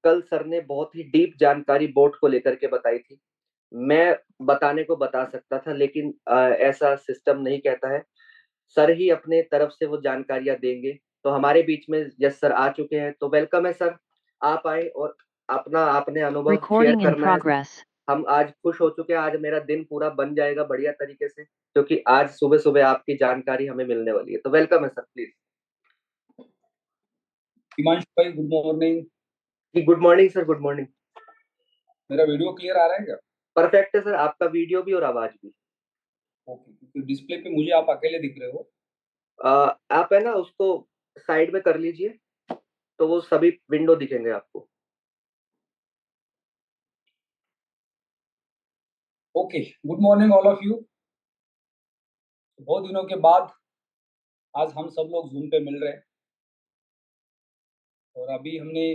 कल सर ने बहुत ही डीप जानकारी बोट को लेकर के बताई थी। मैं बताने को बता सकता था, लेकिन ऐसा सिस्टम नहीं कहता है। सर ही अपने तरफ से वो जानकारियां देंगे। तो हमारे बीच में यस सर आ चुके हैं, तो वेलकम है सर। आप आए और अपना आपने अनुभव शेयर Recording in करना है। progress. हम आज खुश हो चुके हैं, आज मेरा दिन पूरा बन जाएगा बढ़िया तरीके से, क्योंकि आज सुबह सुबह आपकी जानकारी हमें मिलने वाली है। तो वेलकम है सर, प्लीज। हिमांशु भाई, गुड मॉर्निंग। जी good morning sir, good morning. मेरा वीडियो क्लियर आ रहा है क्या? परफेक्ट है सर, आपका वीडियो भी और आवाज भी। ओके, क्योंकि डिस्प्ले पे मुझे आप अकेले दिख रहे हो। आप है ना उसको साइड में कर लीजिए, तो वो सभी विंडो दिखेंगे आपको। Okay, good morning all of you. बहुत दिनों के बाद आज हम सब लोग जूम पे मिल रहे हैं और अभी हमने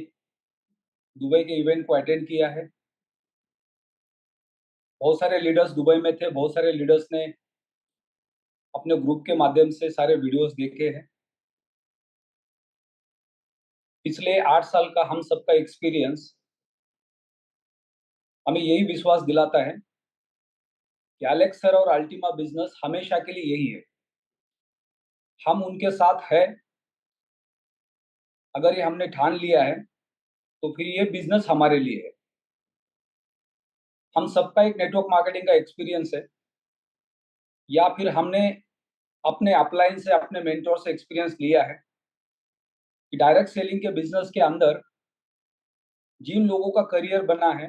दुबई के इवेंट को अटेंड किया है। बहुत सारे लीडर्स दुबई में थे, बहुत सारे लीडर्स ने अपने ग्रुप के माध्यम से सारे वीडियोस देखे हैं। पिछले 8 साल का हम सबका एक्सपीरियंस हमें यही विश्वास दिलाता है कि एलेक्स सर और अल्टीमा बिजनेस हमेशा के लिए यही है। हम उनके साथ है। अगर ये हमने ठान लिया है तो फिर ये बिजनेस हमारे लिए है। हम सबका एक नेटवर्क मार्केटिंग का एक्सपीरियंस है, या फिर हमने अपने अपलाइन से, अपने मेंटोर से एक्सपीरियंस लिया है कि डायरेक्ट सेलिंग के बिजनेस के अंदर जिन लोगों का करियर बना है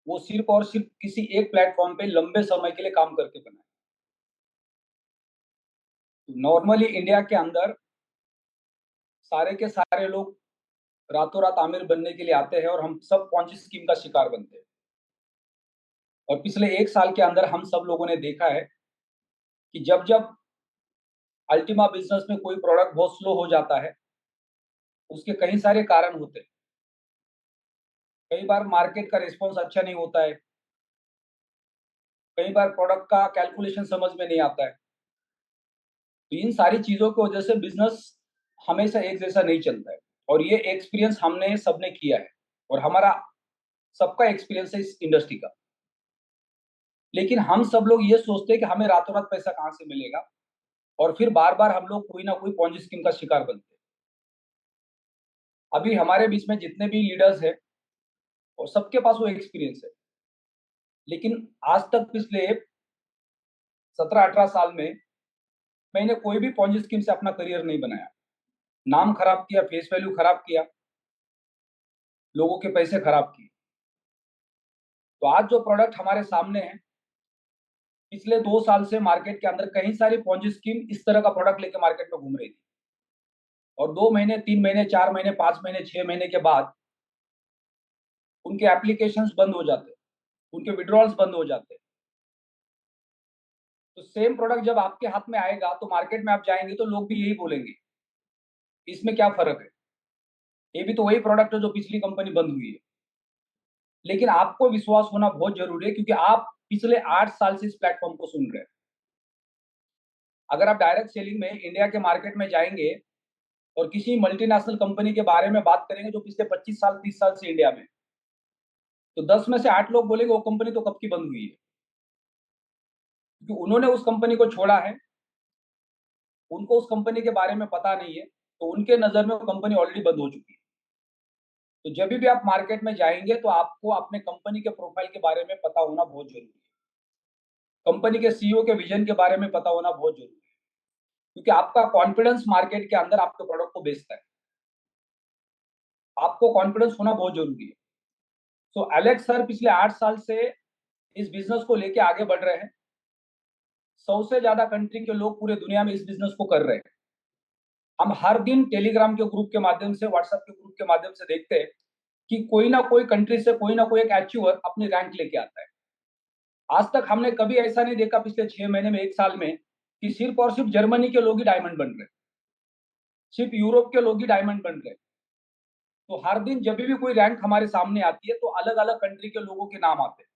वो सिर्फ और सिर्फ किसी एक प्लेटफॉर्म पे लंबे समय के लिए काम करके बना है। नॉर्मली इंडिया के अंदर सारे के सारे लोग रातों रात आमिर बनने के लिए आते हैं और हम सब पॉन्जी स्कीम का शिकार बनते हैं। और पिछले 1 साल के अंदर हम सब लोगों ने देखा है कि जब जब अल्टीमा बिजनेस में कोई प्रोडक्ट बहुत स्लो हो जाता है, उसके कई सारे कारण होते हैं। कई बार मार्केट का रिस्पॉन्स अच्छा नहीं होता है, कई बार प्रोडक्ट का कैलकुलेशन समझ में नहीं आता है। तो इन सारी चीजों की वजह से बिजनेस हमेशा एक जैसा नहीं चलता है। और ये एक्सपीरियंस हमने सबने किया है और हमारा सबका एक्सपीरियंस है इस इंडस्ट्री का। लेकिन हम सब लोग ये सोचते हैं कि हमें रातों रात पैसा कहाँ से मिलेगा, और फिर बार बार हम लोग कोई ना कोई पॉन्जी स्कीम का शिकार बनते हैं। अभी हमारे बीच में जितने भी लीडर्स हैं और सबके पास वो एक्सपीरियंस है, लेकिन आज तक पिछले 17-18 साल में मैंने कोई भी पॉन्जी स्कीम से अपना करियर नहीं बनाया। नाम खराब किया, फेस वैल्यू खराब किया, लोगों के पैसे खराब किए। तो आज जो प्रोडक्ट हमारे सामने है, पिछले 2 साल से मार्केट के अंदर कई सारी पॉन्जी स्कीम इस तरह का प्रोडक्ट लेके मार्केट में घूम रही थी। और 2 महीने, 3 महीने, 4 महीने, 5 महीने, 6 महीने के बाद उनके एप्लीकेशंस बंद हो जाते, उनके विड्रॉल्स बंद हो जाते। तो सेम प्रोडक्ट जब आपके हाथ में आएगा तो मार्केट में आप जाएंगे तो लोग भी यही बोलेंगे, इसमें क्या फर्क है, ये भी तो वही प्रोडक्ट है जो पिछली कंपनी बंद हुई है। लेकिन आपको विश्वास होना बहुत जरूरी है, क्योंकि आप पिछले 8 साल से इस प्लेटफॉर्म को सुन रहे हैं। अगर आप डायरेक्ट सेलिंग में इंडिया के मार्केट में जाएंगे और किसी मल्टीनेशनल कंपनी के बारे में बात करेंगे जो पिछले 25 साल, 30 साल से इंडिया में, तो 10 में से 8 लोग बोलेंगे वो कंपनी तो कब की बंद हुई है, क्योंकि उन्होंने उस कंपनी को छोड़ा है, उनको उस कंपनी के बारे में पता नहीं है, तो उनके नजर में वो कंपनी ऑलरेडी बंद हो चुकी है। तो जब भी आप मार्केट में जाएंगे तो आपको अपने कंपनी के प्रोफाइल के बारे में पता होना बहुत जरूरी है, कंपनी के सीईओ के विजन के बारे में पता होना बहुत जरूरी है, क्योंकि आपका कॉन्फिडेंस मार्केट के अंदर आपके प्रोडक्ट को बेचता है। आपको कॉन्फिडेंस होना बहुत जरूरी है। तो एलेक्स सर पिछले 8 साल से इस बिजनेस को लेके आगे बढ़ रहे हैं। 100 से ज्यादा कंट्री के लोग पूरे दुनिया में इस बिजनेस को कर रहे हैं। हम हर दिन टेलीग्राम के ग्रुप के माध्यम से, व्हाट्सएप के ग्रुप के माध्यम से देखते हैं कि कोई ना कोई कंट्री से कोई ना कोई एक अचीवर अपनी रैंक लेके आता है। आज तक हमने कभी ऐसा नहीं देखा पिछले 6 महीने में, 1 साल में, कि सिर्फ और सिर्फ जर्मनी के लोग ही डायमंड बन रहे, सिर्फ यूरोप के लोग ही डायमंड बन रहे। तो हर दिन जब भी कोई रैंक हमारे सामने आती है तो अलग अलग कंट्री के लोगों के नाम आते हैं।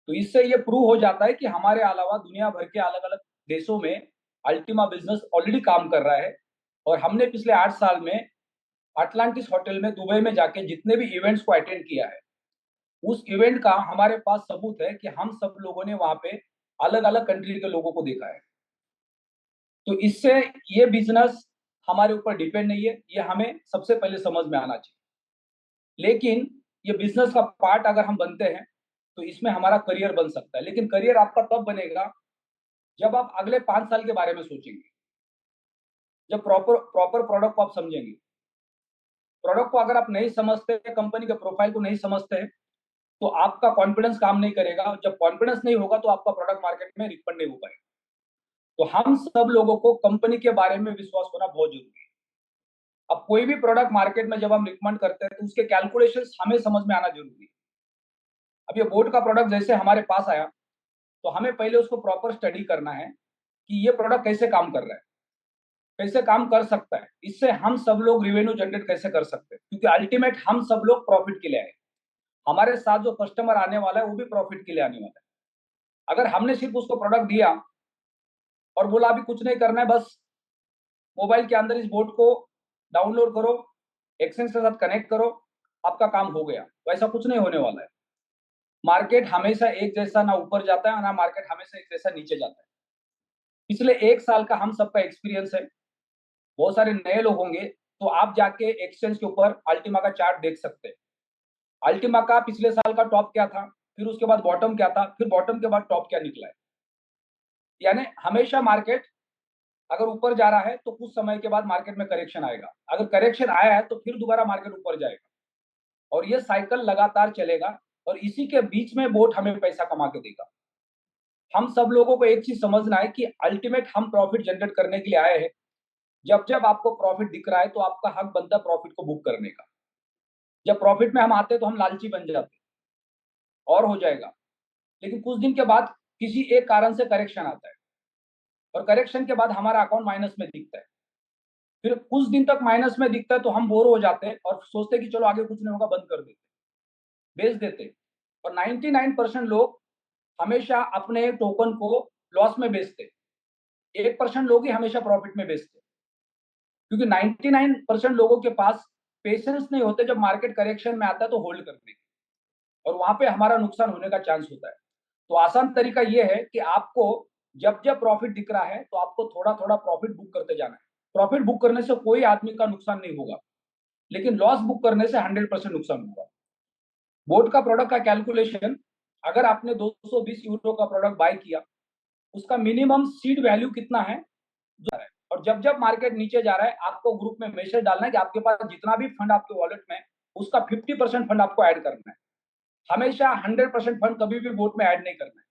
तो इससे ये प्रूव हो जाता है कि हमारे अलावा दुनिया भर के अलग अलग देशों में अल्टीमा बिजनेस ऑलरेडी काम कर रहा है। और हमने पिछले 8 साल में अटलांटिस होटल में दुबई में जाके जितने भी इवेंट्स को अटेंड किया है, उस इवेंट का हमारे पास सबूत है कि हम सब लोगों ने वहां पे अलग अलग कंट्री के लोगों को देखा है। तो इससे ये बिजनेस हमारे ऊपर डिपेंड नहीं है, ये हमें सबसे पहले समझ में आना चाहिए। लेकिन ये बिजनेस का पार्ट अगर हम बनते हैं तो इसमें हमारा करियर बन सकता है। लेकिन करियर आपका तब बनेगा जब आप अगले 5 साल के बारे में सोचेंगे, जब प्रॉपर प्रॉपर प्रोडक्ट को आप समझेंगे। प्रोडक्ट को अगर आप नहीं समझते, कंपनी के प्रोफाइल को नहीं समझते हैं, तो आपका कॉन्फिडेंस काम नहीं करेगा। जब कॉन्फिडेंस नहीं होगा तो आपका प्रोडक्ट मार्केट में रिकमेंड नहीं हो पाएगा। तो हम सब लोगों को कंपनी के बारे में विश्वास होना बहुत जरूरी है। अब कोई भी प्रोडक्ट मार्केट में जब हम रिकमेंड करते हैं तो उसके कैलकुलेशंस हमें समझ में आना जरूरी है। अब ये बोट का प्रोडक्ट जैसे हमारे पास आया तो हमें पहले उसको प्रॉपर स्टडी करना है कि ये प्रोडक्ट कैसे काम कर रहा है, कैसे काम कर सकता है, इससे हम सब लोग रिवेन्यू जनरेट कैसे कर सकते हैं। क्योंकि अल्टीमेट हम सब लोग प्रॉफिट के लिए आए, हमारे साथ जो कस्टमर आने वाला है वो भी प्रॉफिट के लिए आने वाला है। अगर हमने सिर्फ उसको प्रोडक्ट दिया और बोला अभी कुछ नहीं करना है, बस मोबाइल के अंदर इस बोट को डाउनलोड करो, एक्सचेंज के साथ कनेक्ट करो, आपका काम हो गया, तो ऐसा कुछ नहीं होने वाला है। मार्केट हमेशा एक जैसा ना ऊपर जाता है, ना मार्केट हमेशा एक जैसा नीचे जाता है। पिछले 1 साल का हम सबका एक्सपीरियंस है, बहुत सारे नए लोग होंगे तो आप जाके एक्सचेंज के ऊपर अल्टीमा का चार्ट देख सकते हैं। अल्टीमा का पिछले साल का टॉप क्या था, फिर उसके बाद बॉटम क्या था, फिर बॉटम के बाद टॉप क्या निकला है। यानी हमेशा मार्केट अगर ऊपर जा रहा है तो कुछ समय के बाद मार्केट में करेक्शन आएगा, अगर करेक्शन आया है तो फिर दोबारा मार्केट ऊपर जाएगा, और ये साइकिल लगातार चलेगा। और इसी के बीच में बोट हमें पैसा कमा के देगा। हम सब लोगों को एक चीज समझना है कि अल्टीमेट हम प्रॉफिट जनरेट करने के लिए आए हैं। जब जब आपको प्रॉफिट दिख रहा है तो आपका हक बनता है प्रॉफिट को बुक करने का। जब प्रॉफिट में हम आते हैं तो हम लालची बन जाते हैं और हो जाएगा। लेकिन कुछ दिन के बाद किसी एक कारण से करेक्शन आता है, और करेक्शन के बाद हमारा अकाउंट माइनस में दिखता है। फिर कुछ दिन तक माइनस में दिखता है तो हम बोर हो जाते हैं और सोचते हैं कि चलो आगे कुछ नहीं होगा, बंद कर देते, बेच देते। और 99% लोग हमेशा अपने टोकन को लॉस में बेचते, 1% लोग ही हमेशा प्रॉफिट में बेचते। क्योंकि 99% लोगों के पास पेशेंस नहीं होते जब मार्केट करेक्शन में आता है तो होल्ड करने की, और वहां पे हमारा नुकसान होने का चांस होता है। तो आसान तरीका यह है कि आपको जब जब प्रॉफिट दिख रहा है तो आपको थोड़ा थोड़ा प्रॉफिट बुक करते जाना है। प्रॉफिट बुक करने से कोई आदमी का नुकसान नहीं होगा, लेकिन लॉस बुक करने से 100% नुकसान होगा। बोट का प्रोडक्ट का कैलकुलेशन, अगर आपने 220 यूरो का प्रोडक्ट बाय किया, उसका मिनिमम सीड वैल्यू कितना है जो है, और जब जब मार्केट नीचे जा रहा है आपको ग्रुप में मैसेज डालना है कि आपके पास जितना भी फंड आपके वॉलेट में, उसका 50% फंड आपको ऐड करना है। हमेशा 100% फंड कभी भी बोट में ऐड नहीं करना है,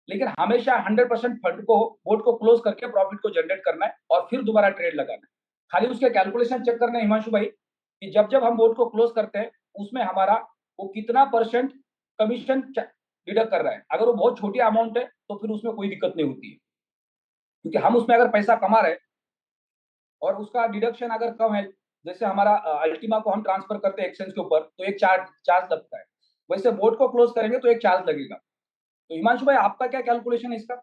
लेकिन हमेशा 100% फंड को बोट को क्लोज करके प्रॉफिट को जनरेट करना है और फिर दोबारा ट्रेड लगाना है। खाली उसके कैलकुलेशन चेक करना है हिमांशु भाई, कि जब जब हम बोट को क्लोज करते हैं उसमें हमारा वो कितना परसेंट कमीशन डिडक्ट कर रहा है। अगर वो बहुत छोटी अमाउंट है तो फिर उसमें कोई दिक्कत नहीं होती है, क्योंकि हम उसमें अगर पैसा कमा रहे हैं और उसका डिडक्शन अगर कम है, जैसे हमारा अल्टीमा को हम ट्रांसफर करते हैं एक्सचेंज के ऊपर तो एक चार्ज लगता है, वैसे बोट को क्लोज करेंगे तो एक चार्ज लगेगा। तो हिमांशु भाई आपका क्या कैलकुलेशन है इसका?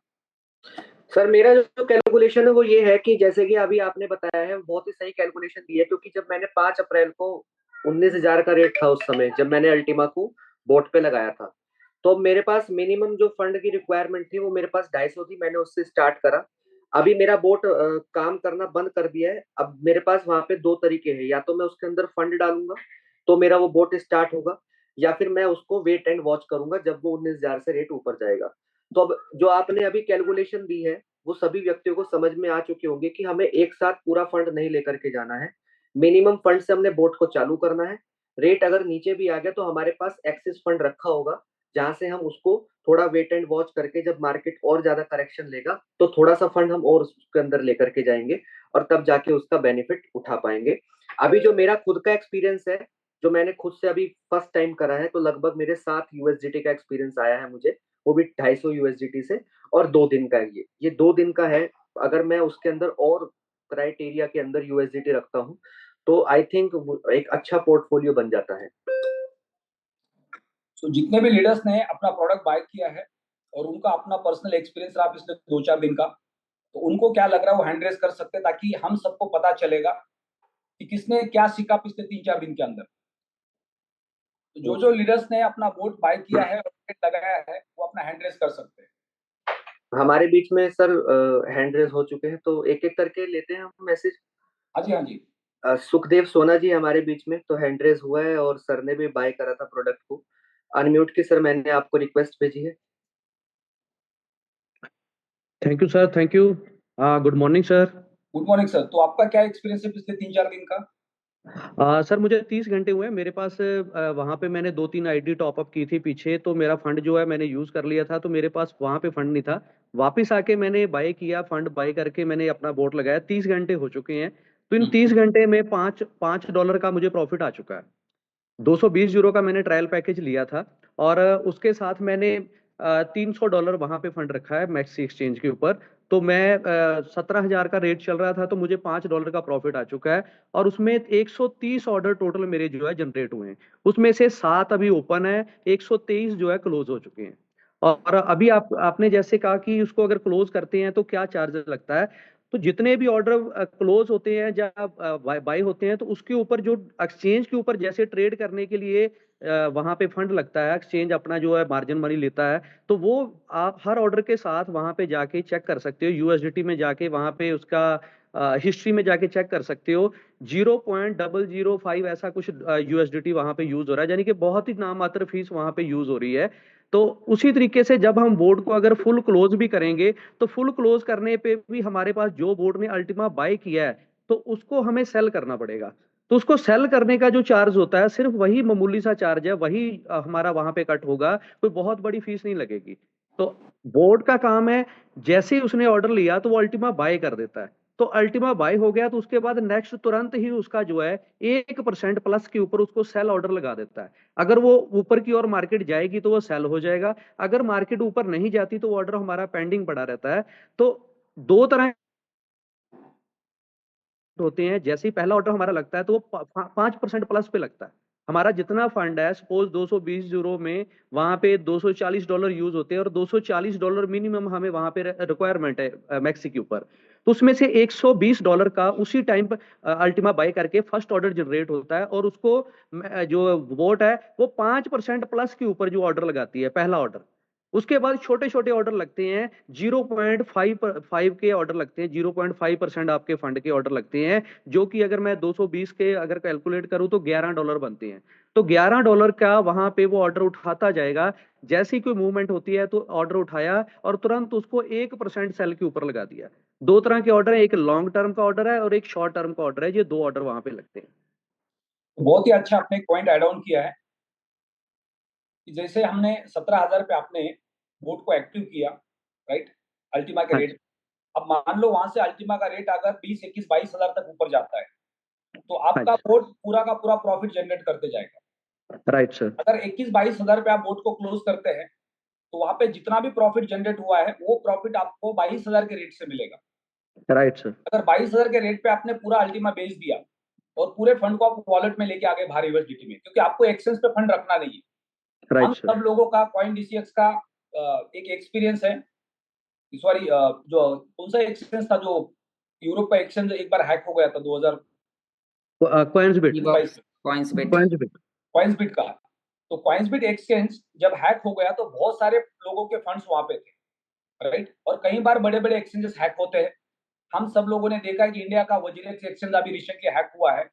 सर मेरा जो कैलकुलेशन है वो ये है कि जैसे कि अभी आपने बताया है बहुत ही सही कैलकुलेशन दी है, क्योंकि जब मैंने 5 अप्रैल को 19,000 का रेट था उस समय जब मैंने अल्टीमा को बोट पे लगाया था, तो मेरे पास मिनिमम जो फंड की रिक्वायरमेंट थी वो मेरे पास 250 थी। मैंने उससे स्टार्ट करा। अभी मेरा बोट काम करना बंद कर दिया है। अब मेरे पास वहां पे दो तरीके हैं, या तो मैं उसके अंदर फंड डालूंगा तो मेरा वो बोट स्टार्ट होगा, या फिर मैं उसको वेट एंड वॉच करूंगा जब वो 19,000 से रेट ऊपर जाएगा। तो अब जो आपने अभी कैलकुलेशन दी है वो सभी व्यक्तियों को समझ में आ चुके होंगे कि हमें एक साथ पूरा फंड नहीं लेकर के जाना है। मिनिमम फंड से हमने बोट को चालू करना है। रेट अगर नीचे भी आ गया तो हमारे पास एक्सेस फंड रखा होगा, जहां से हम उसको थोड़ा वेट एंड वॉच करके जब मार्केट और ज्यादा करेक्शन लेगा तो थोड़ा सा फंड हम और उसके अंदर लेकर के जाएंगे, और तब जाके उसका बेनिफिट उठा पाएंगे। अभी जो मेरा खुद का एक्सपीरियंस है, जो मैंने खुद से अभी फर्स्ट टाइम करा है, तो लगभग मेरे 7 USDT का एक्सपीरियंस आया है मुझे, वो भी 250 USDT से। और 2 दिन का है ये 2 दिन का है। अगर मैं उसके अंदर और क्राइटेरिया के अंदर यूएसडीटी रखता हूँ तो आई थिंक एक अच्छा पोर्टफोलियो बन जाता है। तो जितने भी लीडर्स ने अपना प्रोडक्ट बाय किया है और उनका अपना पर्सनल एक्सपीरियंस रहा पिछले 2-4 दिन का, तो उनको क्या लग रहा है वो हैंड रेस कर सकते हैं, ताकि हम सबको पता चलेगा कि किसने क्या सीखा पिछले 3-4 दिन के अंदर। तो जो हम्म। जो लीडर्स ने अपना बोट बाय किया है और ट्रेड लगाया है वो अपना हैंड रेस कर सकते हैं। हमारे बीच में सर हैंड रेस हो चुके हैं, तो एक एक करके लेते हैं हम मैसेज। हाँ जी, हाँ जी। सुखदेव सोना जी हमारे बीच में, तो हैंड रेस हुआ है और सर ने भी बाय करा था प्रोडक्ट को। अनम्यूट की सर मैंने आपको रिक्वेस्ट भेजी है। Thank you sir, thank you. Good morning sir. Good morning sir. तो आपका क्या एक्सपीरियंस है पिछले 3-4 दिन का? सर मुझे 30 घंटे हुए हैं मेरे पास। वहाँ पे मैंने 2-3 आईडी टॉपअप की थी पीछे, तो मेरा फंड जो है मैंने यूज़ कर लिया था, तो मेरे पास वहाँ पे फंड नहीं था। वापस आके मैंने बाई किया, फंड बाई करके मैंने अपना बोट लगाया। 30 घंटे हो चुके हैं, तो इन 30 घंटे में पाँच पाँच डॉलर का मुझे प्रॉफिट आ चुका है। 220 यूरो का मैंने ट्रायल पैकेज लिया था, और उसके साथ मैंने $300 वहां पे फंड रखा है मैक्सी एक्सचेंज के ऊपर। तो मैं 17,000 का रेट चल रहा था, तो मुझे $5 का प्रॉफिट आ चुका है। और उसमें 130 ऑर्डर टोटल मेरे जो है जनरेट हुए हैं। उसमें से 7 अभी ओपन है, 123 जो है क्लोज हो चुके हैं। और अभी आपने जैसे कहा कि उसको अगर क्लोज करते हैं तो क्या चार्ज लगता है। तो जितने भी ऑर्डर क्लोज होते हैं या बाय होते हैं, तो उसके ऊपर जो एक्सचेंज के ऊपर जैसे ट्रेड करने के लिए वहां पे फंड लगता है, एक्सचेंज अपना जो है मार्जिन मनी लेता है। तो वो आप हर ऑर्डर के साथ वहां पे जाके चेक कर सकते हो, यूएसडीटी में जाके वहां पे उसका हिस्ट्री में जाके चेक कर सकते हो। 0.005 ऐसा कुछ यूएसडीटी वहां पे यूज हो रहा है, यानी कि बहुत ही नामात्र फीस वहां पे यूज हो रही है। तो उसी तरीके से जब हम बोर्ड को अगर फुल क्लोज भी करेंगे, तो फुल क्लोज करने पे भी हमारे पास जो बोर्ड ने अल्टीमा बाय किया है, तो उसको हमें सेल करना पड़ेगा। तो उसको सेल करने का जो चार्ज होता है, सिर्फ वही मामूली सा चार्ज है, वही हमारा वहां पे कट होगा। कोई बहुत बड़ी फीस नहीं लगेगी। तो बोर्ड का काम है, जैसे ही उसने ऑर्डर लिया तो वो अल्टीमा बाय कर देता है। तो अल्टीमा बाय हो गया, तो उसके बाद नेक्स्ट तुरंत ही उसका जो है 1% प्लस के ऊपर उसको सेल ऑर्डर लगा देता है। अगर वो ऊपर की ओर मार्केट जाएगी तो वो सेल हो जाएगा। अगर मार्केट ऊपर नहीं जाती तो ऑर्डर हमारा पेंडिंग पड़ा रहता है। तो दो तरह होते हैं। जैसे ही पहला ऑर्डर हमारा लगता है, तो वो 5% प्लस पे लगता है। हमारा जितना फंड है, सपोज 220 यूरो में, वहां पे $240 यूज होते हैं, और $240 मिनिमम हमें वहां पे रिक्वायरमेंट है मैक्सी के ऊपर। तो उसमें से $120 का उसी टाइम पर अल्टीमा बाय करके फर्स्ट ऑर्डर जनरेट होता है, और उसको जो वोट है वो 5% प्लस के ऊपर जो ऑर्डर लगाती है पहला ऑर्डर। उसके बाद छोटे छोटे ऑर्डर लगते हैं, 0.5 के ऑर्डर लगते हैं, 0.5% आपके फंड के ऑर्डर लगते हैं। जो कि अगर मैं 220 के अगर कैलकुलेट करूं तो $11 बनते हैं। तो $11 का वहां पे वो ऑर्डर उठाता जाएगा। जैसे ही कोई मूवमेंट होती है, तो ऑर्डर उठाया और तुरंत उसको 1% सेल के ऊपर लगा दिया। दो तरह के ऑर्डर है, एक लॉन्ग टर्म का ऑर्डर है और एक शॉर्ट टर्म का ऑर्डर है। ये दो ऑर्डर वहां पे लगते हैं। तो बहुत ही अच्छा आपने एक पॉइंट ऐड ऑन किया है कि जैसे हमने 17,000 पे आपने बोट को एक्टिव किया, राइट, अल्टीमा के हाँ रेट। जी। अब मान लो वहां से अल्टीमा का रेट अगर 20, 21, 22 हजार तक ऊपर जाता है, तो हाँ आपका जी। बोट पूरा का पूरा प्रॉफिट जनरेट करते जाएगा। Right sir. अगर 21, 22 हजार पे आप बोट को क्लोज करते हैं, तो वहां पे जितना भी प्रॉफिट जनरेट हुआ है वो प्रॉफिट आपको 22 हजार के रेट से मिलेगा। Right sir. अगर 22 हजार के रेट पे आपने पूरा अल्टीमा बेच दिया और पूरे फंड को आप वॉलेट में लेके आगे बाहर यूएसडीटी में, क्योंकि आपको एक्सचेंज पे फंड रखना नहीं है। हम राइट सर। सब लोगों का कॉइन डीसीएक्स का एक एक्सपीरियंस है। सॉरी, जो कौन सा एक्सचेंज था जो यूरोप का एक्सचेंज एक बार हैक हो गया था 2022 कॉइन्स बिट। में, Coinsbit. Coinsbit. Coinsbit का। तो कॉइन्सबिट एक्सचेंज जब हैक हो गया तो बहुत सारे लोगों के फंड्स वहां पे थे, राइट। और कई बार बड़े बड़े एक्सचेंजेस हैक होते हैं। हम सब लोगों ने देखा है कि इंडिया का वजीरेक्स एक्सचेंज अभी रिसेंटली हैक हुआ है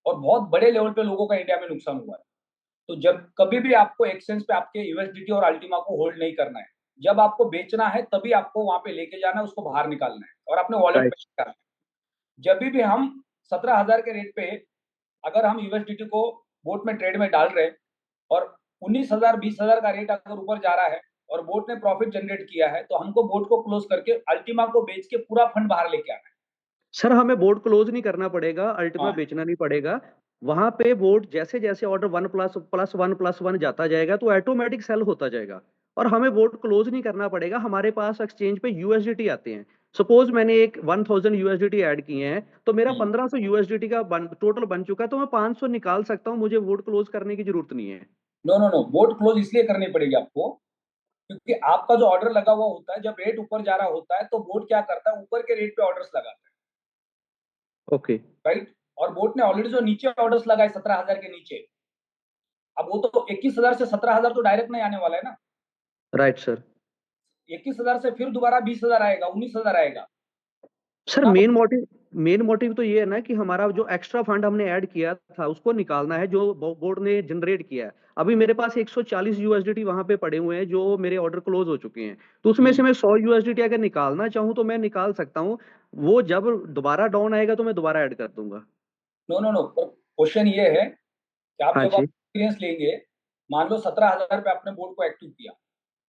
और बहुत बड़े लेवल पे लोगों का इंडिया में नुकसान हुआ है। तो जब कभी भी आपको एक्सचेंज पे आपके यूएसडीटी और अल्टीमा को होल्ड नहीं करना है। जब आपको बेचना है तभी आपको वहां पे लेके जाना है, उसको बाहर निकालना है और अपने वॉलेट पे राइट। निकालना है। जब भी हम 17,000 के रेट पे अगर हम यूएसडीटी को बोट में ट्रेड में डाल रहे हैं और 19,000 20,000 का रेट अगर ऊपर जा रहा है और बोट ने प्रॉफिट जनरेट किया है, तो हमको बोट को क्लोज करके अल्टीमा को बेच के पूरा फंड बाहर लेके आना सर हमें बोर्ड क्लोज नहीं करना पड़ेगा, है। अल्टीमा हाँ, बेचना नहीं पड़ेगा। वहां पे बोर्ड जैसे जैसे ऑर्डर 1+1+1 जाता जाएगा, तो ऑटोमेटिक सेल होता जाएगा। और हमें बोर्ड क्लोज नहीं करना पड़ेगा। हमारे पास एक्सचेंज पे यूएसडीटी आते हैं। सपोज मैंने एक 1000 यूएसडीटी ऐड किए हैं, तो मेरा 1500 यूएसडीटी का टोटल बन चुका है, तो मैं 500 निकाल सकता हूँ। मुझे बोर्ड क्लोज करने की जरूरत नहीं है। नो नो नो, बोट क्लोज इसलिए करनी पड़ेगी आपको क्योंकि आपका जो ऑर्डर लगा हुआ होता है, जब रेट ऊपर जा रहा होता है तो बोट क्या करता है, ऊपर के रेट पे ऑर्डर्स लगाता ओके। है, राइट। और बोट ने ऑलरेडी जो नीचे ऑर्डर्स लगाए 17,000 के नीचे, अब वो तो 21,000 से 17,000 तो डायरेक्ट नहीं आने वाला है ना। Right sir. 21,000 से फिर दोबारा 20,000 आएगा, 19,000 आएगा। सर ना मेन मोटिव तो ये है ना कि हमारा जो एक्स्ट्रा फंड हमने ऐड किया था उसको निकालना है, जो बोर्ड ने जनरेट किया है। अभी मेरे पास 140 यूएसडीटी वहां पे पड़े हुए हैं जो मेरे ऑर्डर क्लोज हो चुके हैं, तो उसमें से मैं 100 यूएसडीटी अगर निकालना चाहूँ तो मैं निकाल सकता हूँ। वो जब दोबारा डाउन आएगा तो मैं दोबारा ऐड कर दूंगा। नो नो नो, क्वेश्चन ये है कि आप हाँ जब आप जी। एक्सपीरियंस लेंगे, मान लो 17,000 पे आपने बोर्ड को एक्टिव किया,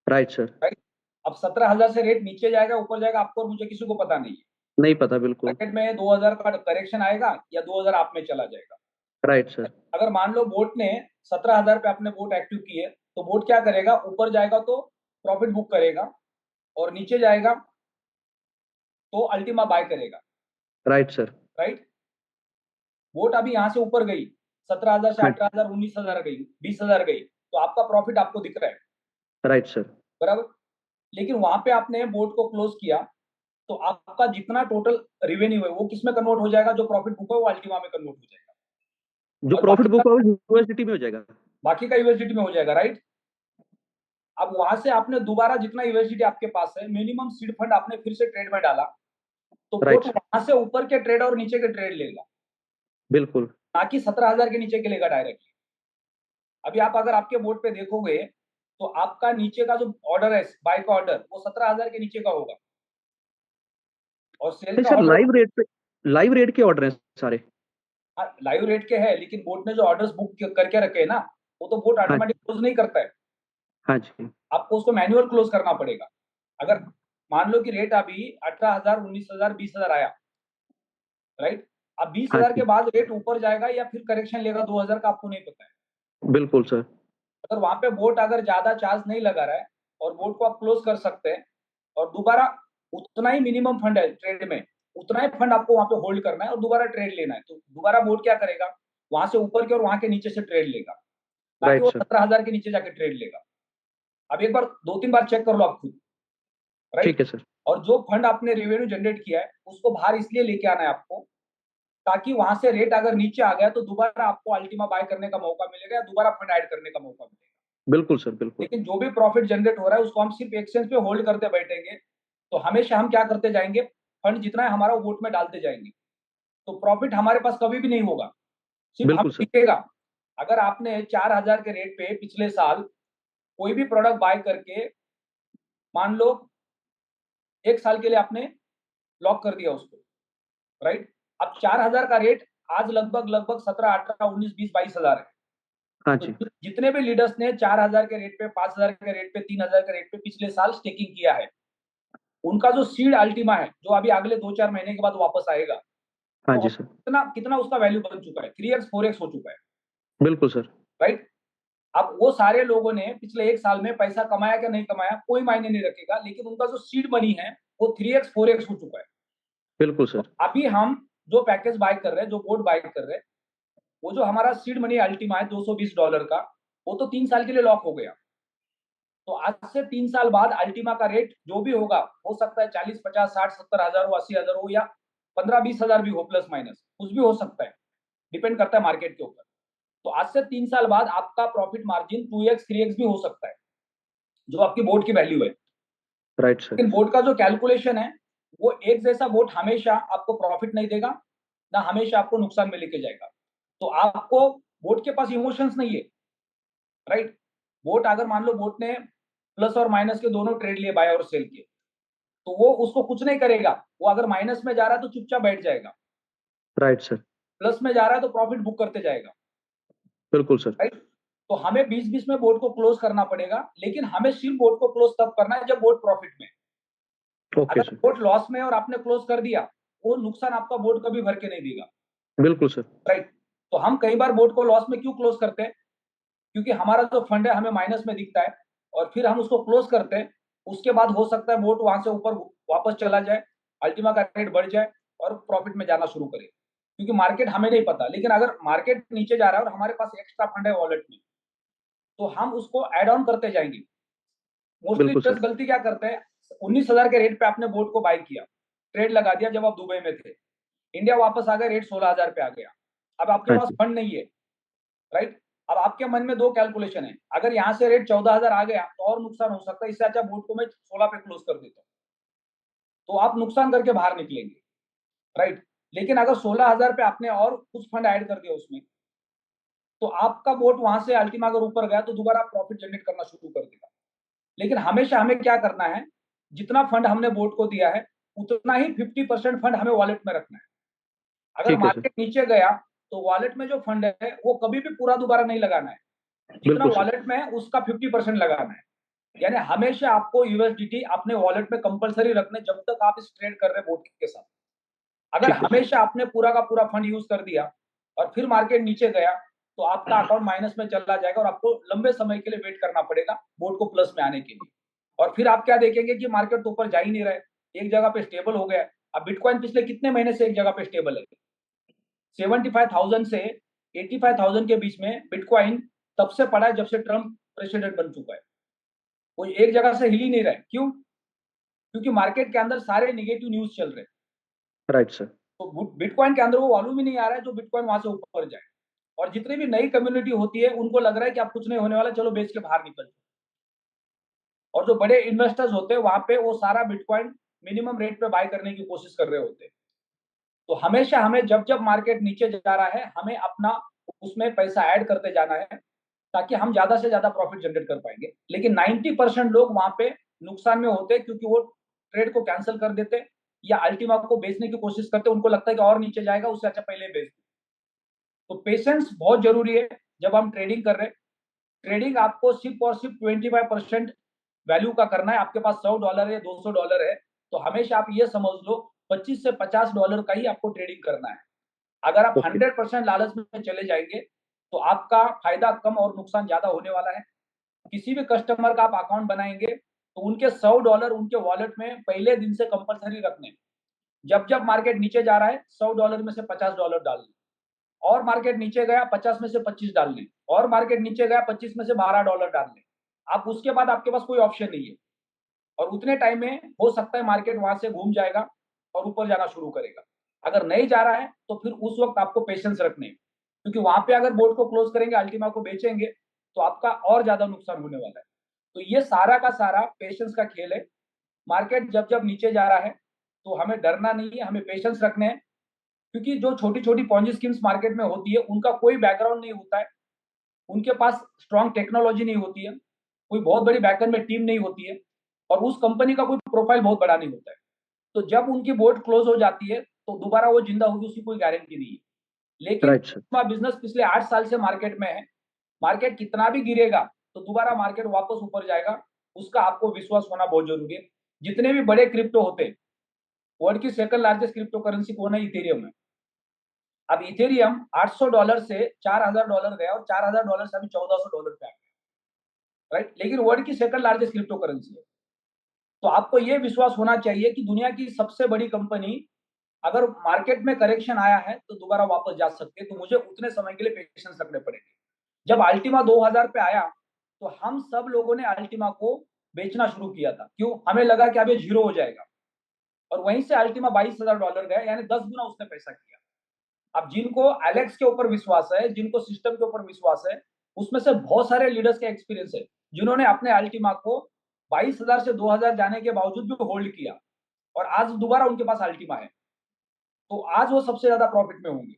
राइट सर। राइट। अब 17,000 से रेट नीचे जाएगा ऊपर जाएगा आपको और मुझे किसी को पता नहीं है। नहीं पता, बिल्कुल। मार्केट में 2,000 का करेक्शन आएगा या 2,000 आप में चला जाएगा। Right sir. अगर मान लो बोट ने 17,000 पे आपने बोट एक्टिव किए, तो बोट क्या करेगा, ऊपर जाएगा तो प्रॉफिट बुक करेगा और नीचे जाएगा तो अल्टीमा बाय करेगा, राइट सर। राइट। बोट अभी यहाँ से ऊपर गई, 17,000 से हाँ। 18,000, 19,000 गई, 20,000 गई, तो आपका प्रॉफिट आपको दिख रहा है, राइट सर। बराबर। लेकिन वहां पे आपने बोट को क्लोज किया, तो आपका जितना टोटल रेवेन्यू है वो किस में कन्वर्ट हो जाएगा, जो प्रॉफिट बुक है वो अल्टीमा में कन्वर्ट हो जाएगा जो और प्रॉफिट बुक होगा यूएसडीटी में हो जाएगा। बाकी का यूएसडीटी में हो जाएगा, राइट। अब वहां से आपने दोबारा जितना यूएसडीटी आपके पास है, मिनिमम सीड फंड आपने फिर से ट्रेड में डाला, तो राइट बोट सर। वहां से ऊपर के ट्रेड और नीचे के ट्रेड लेगा, बिल्कुल। ना कि 17,000 के नीचे के लेगा डायरेक्टली। अभी आप अगर आपके बोर्ड पे देखोगे तो आपका नीचे का जो ऑर्डर है, बाय का ऑर्डर, वो 17,000 के नीचे का होगा और सेल नहीं का सर, ऑर्डर लाइव रेट के ऑर्डर हैं सारे। लाइव रेट के है, लेकिन बोट ने जो ऑर्डर्स बुक करके रखे हैं ना, वो तो बोट हाँ। ऑटोमेटिक क्लोज नहीं करता है, हाँ जी। आपको उसको मैन्युअल क्लोज करना पड़ेगा। अगर मान लो कि रेट अभी 18,000, 19,000, 20,000 आया, राइट। अब हाँ 20,000 के जी। बाद रेट ऊपर जाएगा या फिर करेक्शन लेगा 2,000 का, आपको नहीं पता है। बिल्कुल सर। अगर वहां पे बोट अगर ज्यादा चार्ज नहीं लगा रहा है और बोट को आप क्लोज कर सकते हैं और दोबारा उतना ही मिनिमम फंड है ट्रेड में, उतना ही फंड आपको वहां पे होल्ड करना है और दोबारा ट्रेड लेना है, तो दोबारा बोट क्या करेगा, वहां से ऊपर के और वहां के नीचे से ट्रेड लेगा, ताकि राइट वो सर। 17,000 के नीचे जाके ट्रेड लेगा। अब एक बार 2-3 बार चेक कर लो आप खुद, ठीक राइट। है सर। और जो फंड आपने रेवेन्यू जनरेट किया है उसको बाहर इसलिए लेके आना है आपको, ताकि वहां से रेट अगर नीचे आ गया तो दोबारा आपको अल्टीमा बाय करने का मौका मिलेगा या दोबारा फंड ऐड करने का मौका मिलेगा। बिल्कुल सर, बिल्कुल। लेकिन जो भी प्रॉफिट जनरेट हो रहा है उसको हम सिर्फ एक्सचेंज पे होल्ड करते बैठेंगे, तो हमेशा हम क्या करते जाएंगे, फंड जितना है हमारा वोट में डालते जाएंगे, तो प्रॉफिट हमारे पास कभी भी नहीं होगा, सिर्फ हमें बिल्कुल सर। दिखेगा। अगर आपने 4,000 के रेट पे पिछले साल कोई भी प्रोडक्ट बाय करके, मान लो 1 साल के लिए आपने लॉक कर दिया उसको, राइट। अब 4,000 का रेट आज लगभग लगभग 17, 18, 19, 20, 22,000 है। हाँ तो जी। जितने भी लीडर्स ने 4,000 के रेट पे, 5,000 के रेट पे, 3,000 के रेट पे पिछले साल स्टेकिंग किया है, उनका जो सीड अल्टीमा है जो अभी अगले 2-4 महीने के बाद वापस आएगा, हाँ तो जी सर। कितना कितना उसका वैल्यू बन चुका है, 3x 4x हो चुका है, बिल्कुल सर। राइट। अब वो सारे लोगों ने पिछले 1 साल में पैसा कमाया क्या नहीं कमाया कोई मायने नहीं रखेगा, लेकिन उनका जो सीड मनी है वो 3x 4x हो चुका है। बिल्कुल तो सर। अभी हम जो पैकेज बाय कर रहे हैं, जो बोर्ड बाय कर रहे हैं, वो जो हमारा सीड मनी अल्टीमा है $220 का, वो तो 3 साल के लिए लॉक हो गया। तो आज से 3 साल बाद अल्टीमा का रेट जो भी होगा, हो सकता है 40, 50, 60, 70 हजार हो, 80,000 हो, या 15, 20 हजार भी हो, प्लस माइनस कुछ भी हो सकता है, डिपेंड करता है मार्केट के ऊपर। तो आज से 3 साल बाद आपका प्रॉफिट मार्जिन 2x 3x भी हो सकता है, जो आपकी बोर्ड की वैल्यू है। Right sir. लेकिन बोर्ड का जो कैलकुलेशन है, वो एक जैसा बोर्ड हमेशा आपको प्रॉफिट नहीं देगा, ना हमेशा आपको नुकसान में लेके जाएगा। तो आपको, बोर्ड के पास इमोशंस नहीं है, राइट। बोट अगर मान लो बोट ने प्लस और माइनस के दोनों ट्रेड लिए, बाय और सेल के, तो वो उसको कुछ नहीं करेगा, वो अगर माइनस में जा रहा है तो चुपचाप बैठ जाएगा, राइट सर। प्लस में जा रहा है तो प्रॉफिट बुक करते जाएगा, बिल्कुल सर। राइट। तो हमें 20-20 में बोर्ड को क्लोज करना पड़ेगा, लेकिन हमें सिर्फ बोर्ड को क्लोज तब करना है जब बोर्ड प्रॉफिट में। ओके अगर सर। बोर्ड लॉस में और आपने क्लोज कर दिया, वो नुकसान आपका बोर्ड कभी भर के नहीं देगा, बिल्कुल सर। राइट। तो हम कई बार बोर्ड को लॉस में क्यों क्लोज करते हैं, क्योंकि हमारा जो फंड है हमें माइनस में दिखता है, और फिर हम उसको क्लोज करते हैं, उसके बाद हो सकता है बोट वहां से ऊपर वापस चला जाए, अल्टीमा का रेट बढ़ जाए और प्रॉफिट में जाना शुरू करे, क्योंकि मार्केट हमें नहीं पता। लेकिन अगर मार्केट नीचे जा रहा है और हमारे पास एक्स्ट्रा फंड है वॉलेट में, तो हम उसको एड ऑन करते जाएंगे। मोस्टली बिल्कुल सर। गलती क्या करते हैं, 19,000 के रेट पे आपने बोट को बाय किया, ट्रेड लगा दिया, जब आप दुबई में थे, इंडिया वापस आ गया, रेट 16,000 पे आ गया, अब आपके हाँ पास जी। फंड नहीं है, राइट? अब आपके मन में 2 कैलकुलेशन है, अगर यहाँ से रेट 14,000 आ गया तो और नुकसान हो सकता है, इससे अच्छा बोर्ड को मैं 16 पे क्लोज कर देता हूँ, तो आप नुकसान करके बाहर निकलेंगे, राइट? लेकिन अगर 16,000 पे आपने और कुछ फंड ऐड कर दिया उसमें, तो आपका बोट वहां से अल्टीमा अगर ऊपर गया तो दोबारा प्रॉफिट जनरेट करना शुरू कर देगा। लेकिन हमेशा हमें क्या करना है, जितना फंड हमने बोट को दिया है उतना ही 50% फंड हमें वॉलेट में रखना है। अगर ठीक है सर। मार्केट नीचे गया तो वॉलेट में जो फंड है वो कभी भी पूरा दोबारा नहीं लगाना है, जितना बिल्कुल सर। वॉलेट में है उसका 50% लगाना है। यानी हमेशा आपको यूएसडीटी अपने वॉलेट में कंपलसरी रखने जब तक आप इस ट्रेड कर रहे बोट के साथ। अगर ठीक है सर। हमेशा आपने पूरा का पूरा फंड यूज कर दिया और फिर मार्केट नीचे गया तो आपका अकाउंट माइनस में चला जाएगा और आपको लंबे समय के लिए वेट करना पड़ेगा बोर्ड को प्लस में आने के लिए। और फिर आप क्या देखेंगे कि मार्केट तो ऊपर जा ही नहीं रहा है, एक जगह पे स्टेबल हो गया। अब बिटकॉइन पिछले कितने महीने से एक जगह पे स्टेबल है, 75,000 से 85,000 के बीच में बिटकॉइन तब से पड़ा है जब से ट्रम्प प्रेसिडेंट बन चुका है। वो एक जगह से हिल ही नहीं रहा है, क्यों? क्योंकि मार्केट के अंदर सारे निगेटिव न्यूज चल रहे हैं। Right sir. तो बिटकॉइन के अंदर वो वॉल्यूम ही नहीं आ रहा है जो बिटकॉइन वहां से ऊपर जाए। और जितनी भी नई कम्युनिटी होती है उनको लग रहा है कि आप कुछ नहीं होने वाला, चलो बेच के बाहर निकल। और जो बड़े इन्वेस्टर्स होते हैं वहां पे वो सारा बिटकॉइन मिनिमम रेट पे बाय करने की कोशिश कर रहे होते हैं। तो हमेशा हमें जब जब मार्केट नीचे जा रहा है हमें अपना उसमें पैसा ऐड करते जाना है ताकि हम ज्यादा से ज्यादा प्रॉफिट जनरेट कर पाएंगे। लेकिन 90% लोग वहां पे नुकसान में होते हैं क्योंकि वो ट्रेड को कैंसिल कर देते या अल्टीमा को बेचने की कोशिश करते। उनको लगता है कि और नीचे जाएगा, उससे अच्छा पहले बेच दो। तो पेशेंस बहुत जरूरी है जब हम ट्रेडिंग कर रहे हैं। ट्रेडिंग आपको सिर्फ और सिर्फ 25% वैल्यू का करना है। आपके पास $100 है, $200 है, तो हमेशा आप ये समझ लो $25 से $50 का ही आपको ट्रेडिंग करना है। अगर आप ओके। 100% लालच में चले जाएंगे तो आपका फायदा कम और नुकसान ज्यादा होने वाला है। किसी भी कस्टमर का आप अकाउंट बनाएंगे तो उनके $100 उनके वॉलेट में पहले दिन से कंपलसरी रखने। जब जब मार्केट नीचे जा रहा है $100 में से $50 डालने, और मार्केट नीचे गया 50 में से 25 डाल लें, और मार्केट नीचे गया 25 में से $12 डाल लें। आप उसके बाद आपके पास कोई ऑप्शन नहीं है। और उतने टाइम में हो सकता है मार्केट वहां से घूम जाएगा और ऊपर जाना शुरू करेगा। अगर नहीं जा रहा है तो फिर उस वक्त आपको पेशेंस रखने हैं, क्योंकि वहां पे अगर बोर्ड को क्लोज करेंगे, अल्टीमा को बेचेंगे, तो आपका और ज्यादा नुकसान होने वाला है। तो ये सारा का सारा पेशेंस का खेल है। मार्केट जब जब नीचे जा रहा है तो हमें डरना नहीं है, हमें पेशेंस रखने हैं। क्योंकि जो छोटी छोटी पॉन्जी स्कीम्स मार्केट में होती है उनका कोई बैकग्राउंड नहीं होता है, उनके पास स्ट्रॉन्ग टेक्नोलॉजी नहीं होती है, कोई बहुत बड़ी बैकएंड में टीम नहीं होती है, और उस कंपनी का कोई प्रोफाइल बहुत बड़ा नहीं होता है। तो जब उनकी बोर्ड क्लोज हो जाती है तो दोबारा वो जिंदा होगी उसकी कोई गारंटी नहीं है। लेकिन राइट सर। बिजनेस पिछले 8 साल से मार्केट में है, मार्केट कितना भी गिरेगा तो दोबारा मार्केट वापस ऊपर जाएगा, उसका आपको विश्वास होना बहुत जरूरी है। जितने भी बड़े क्रिप्टो होते हैं, वर्ल्ड की सेकंड लार्जेस्ट क्रिप्टो करेंसी कौन है? इथेरियम है। अब इथेरियम $800 से $4,000 गया और $4,000 से अभी $1,400 पे आ गया, राइट? लेकिन वर्ल्ड की सेकंड लार्जेस्ट क्रिप्टो करेंसी है। तो आपको यह विश्वास होना चाहिए कि दुनिया की सबसे बड़ी कंपनी अगर मार्केट में करेक्शन आया है तो दोबारा वापस जा सकते हैं। तो मुझे उतने समय के लिए पेशेंस रखने पड़ेंगे। जब अल्टीमा 2000 पे आया तो हम सब लोगों ने अल्टीमा को बेचना शुरू किया था। क्यों? हमें लगा कि अब ये जीरो हो जाएगा, और वहीं से अल्टीमा $22,000 गया, यानी 10 गुना उसने पैसा किया। अब जिनको एलेक्स के ऊपर विश्वास है, जिनको सिस्टम के ऊपर विश्वास है, उसमें से बहुत सारे लीडर्स का एक्सपीरियंस है जिन्होंने अपने अल्टीमा को 22,000 से 2,000 जाने के बावजूद भी होल्ड किया, और आज दोबारा उनके पास अल्टीमा है। तो आज वो सबसे ज्यादा प्रॉफिट में होंगे।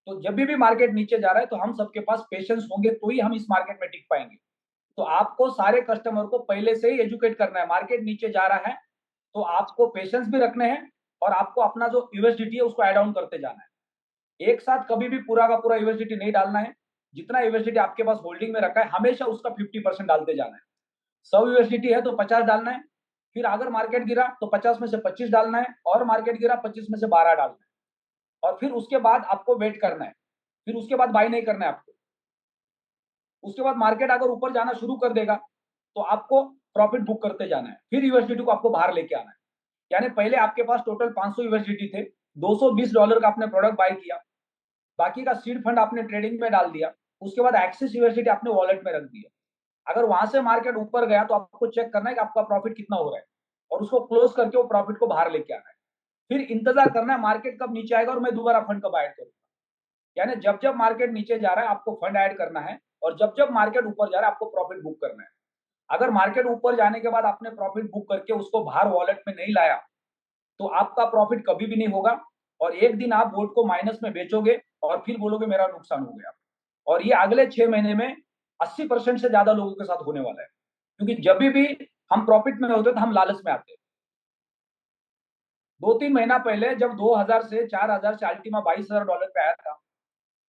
तो जब भी मार्केट नीचे जा रहा है तो हम सबके पास पेशेंस होंगे तो ही हम इस मार्केट में टिक पाएंगे। तो आपको सारे कस्टमर को पहले से ही एजुकेट करना है। मार्केट नीचे जा रहा है तो आपको पेशेंस भी रखने हैं, और आपको अपना जो यूएसडीटी है उसको ऐड ऑन करते जाना है। एक साथ कभी भी पूरा का पूरा यूएसडीटी नहीं डालना है। जितना यूएसडीटी आपके पास होल्डिंग में रखा है हमेशा उसका 50% डालते जाना है। 100 यूएसडीटी है तो 50 डालना है। फिर अगर मार्केट गिरा तो 50 में से 25 डालना है, और मार्केट गिरा 25 में से 12 डालना है। और फिर उसके बाद आपको वेट करना है, फिर उसके बाद बाय नहीं करना है आपको। उसके बाद मार्केट अगर ऊपर जाना शुरू कर देगा तो आपको प्रॉफिट बुक करते जाना है, फिर यूएसडीटी को आपको बाहर लेके आना है। यानी पहले आपके पास टोटल 500 यूएसडीटी थे, $220 का आपने प्रोडक्ट बाय किया, बाकी का सीड फंड आपने ट्रेडिंग में डाल दिया, उसके बाद एक्सिस यूएसडीटी आपने वॉलेट में रख दिया। अगर वहां से मार्केट ऊपर गया तो आपको चेक करना है कि आपका प्रॉफिट कितना हो रहा है, और उसको क्लोज करके वो प्रॉफिट को बाहर लेके आना है। फिर इंतजार करना है मार्केट कब नीचे आएगा और मैं दोबारा फंड कब ऐड करूंगा। यानी जब जब मार्केट नीचे जा रहा है आपको फंड ऐड करना है, और जब जब मार्केट ऊपर जा रहा है आपको प्रॉफिट बुक करना है। अगर मार्केट ऊपर जाने के बाद आपने प्रॉफिट बुक करके उसको बाहर वॉलेट में नहीं लाया, तो आपका प्रॉफिट कभी भी नहीं होगा, और एक दिन आप बोट को माइनस में बेचोगे और फिर बोलोगे मेरा नुकसान हो गया। और ये अगले 6 महीने में 80% से ज्यादा लोगों के साथ होने वाला है, क्योंकि जब भी हम प्रॉफिट में होते तो हम लालच में आते। 2-3 महीना पहले जब 2000 से 4000 से अल्टीमा $22,000 पे आया था,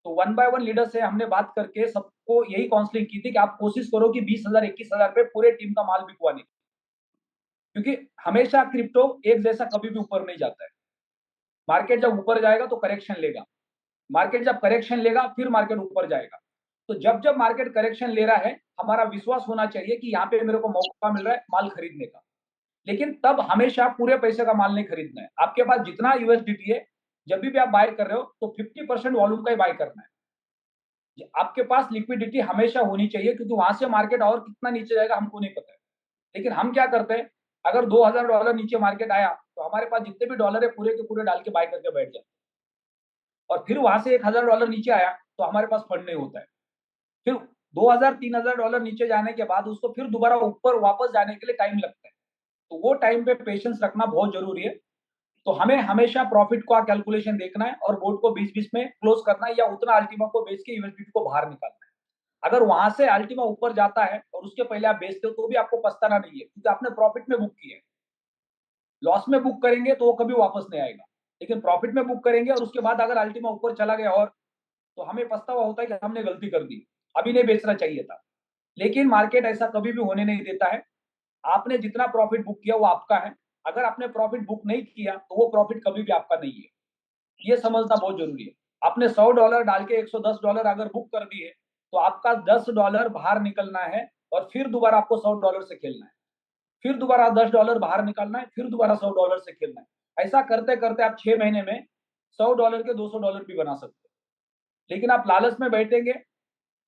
तो 1 बाय 1 लीडर से हमने बात करके सबको यही काउंसलिंग की थी कि आप कोशिश करो कि 20,000 21,000 पे पूरे टीम का माल बिकवाने की, क्योंकि हमेशा क्रिप्टो एक जैसा कभी भी ऊपर नहीं जाता है। मार्केट जब ऊपर जाएगा तो करेक्शन लेगा, मार्केट जब करेक्शन लेगा फिर मार्केट ऊपर जाएगा। तो जब जब मार्केट करेक्शन ले रहा है, हमारा विश्वास होना चाहिए कि यहाँ पे मेरे को मौका मिल रहा है माल खरीदने का। लेकिन तब हमेशा पूरे पैसे का माल नहीं खरीदना है। आपके पास जितना यूएसडीटी है, जब भी आप बाय कर रहे हो तो 50% वॉल्यूम का ही बाय करना है। आपके पास लिक्विडिटी हमेशा होनी चाहिए, क्योंकि वहां से मार्केट और कितना नीचे जाएगा हमको नहीं पता है। लेकिन हम क्या करते हैं, अगर $2,000 नीचे मार्केट आया तो हमारे पास जितने भी डॉलर है पूरे के पूरे डाल के बाय करके बैठ जाते, और फिर वहां से $1,000 नीचे आया तो हमारे पास फंड नहीं होता है। फिर 2,000 $3,000 नीचे जाने के बाद उसको फिर दोबारा ऊपर वापस जाने के लिए टाइम लगता है। तो वो टाइम पे पेशेंस रखना बहुत जरूरी है। तो हमें हमेशा प्रॉफिट का कैलकुलेशन देखना है और बोर्ड को बीच-बीच में क्लोज करना है, या उतना अल्टीमा को बेच के यूएसडीटी को बाहर निकालना है। अगर वहां से अल्टीमा ऊपर जाता है और उसके पहले आप बेचते हो तो भी आपको पछताना नहीं है, क्योंकि आपने प्रॉफिट में बुक किया है। लॉस में बुक करेंगे तो वो कभी वापस नहीं आएगा, लेकिन प्रॉफिट में बुक करेंगे और उसके बाद अगर अल्टीमा ऊपर चला गया और, तो हमें पछतावा होता है कि हमने गलती कर दी, अभी नहीं बेचना चाहिए था। लेकिन मार्केट ऐसा कभी भी होने नहीं देता है। आपने जितना प्रॉफिट बुक किया वो आपका है, अगर आपने प्रॉफिट बुक नहीं किया तो वो प्रॉफिट कभी भी आपका नहीं है। ये समझना बहुत जरूरी है। आपने $100 डाल के $110 अगर बुक कर दिए, तो आपका $10 बाहर निकलना है, और फिर दोबारा आपको $100 से खेलना है, फिर दोबारा $10 बाहर निकालना है, फिर दोबारा $100 से खेलना है। ऐसा करते करते आप 6 महीने में $100 के $200 भी बना सकते हो। लेकिन आप लालच में बैठेंगे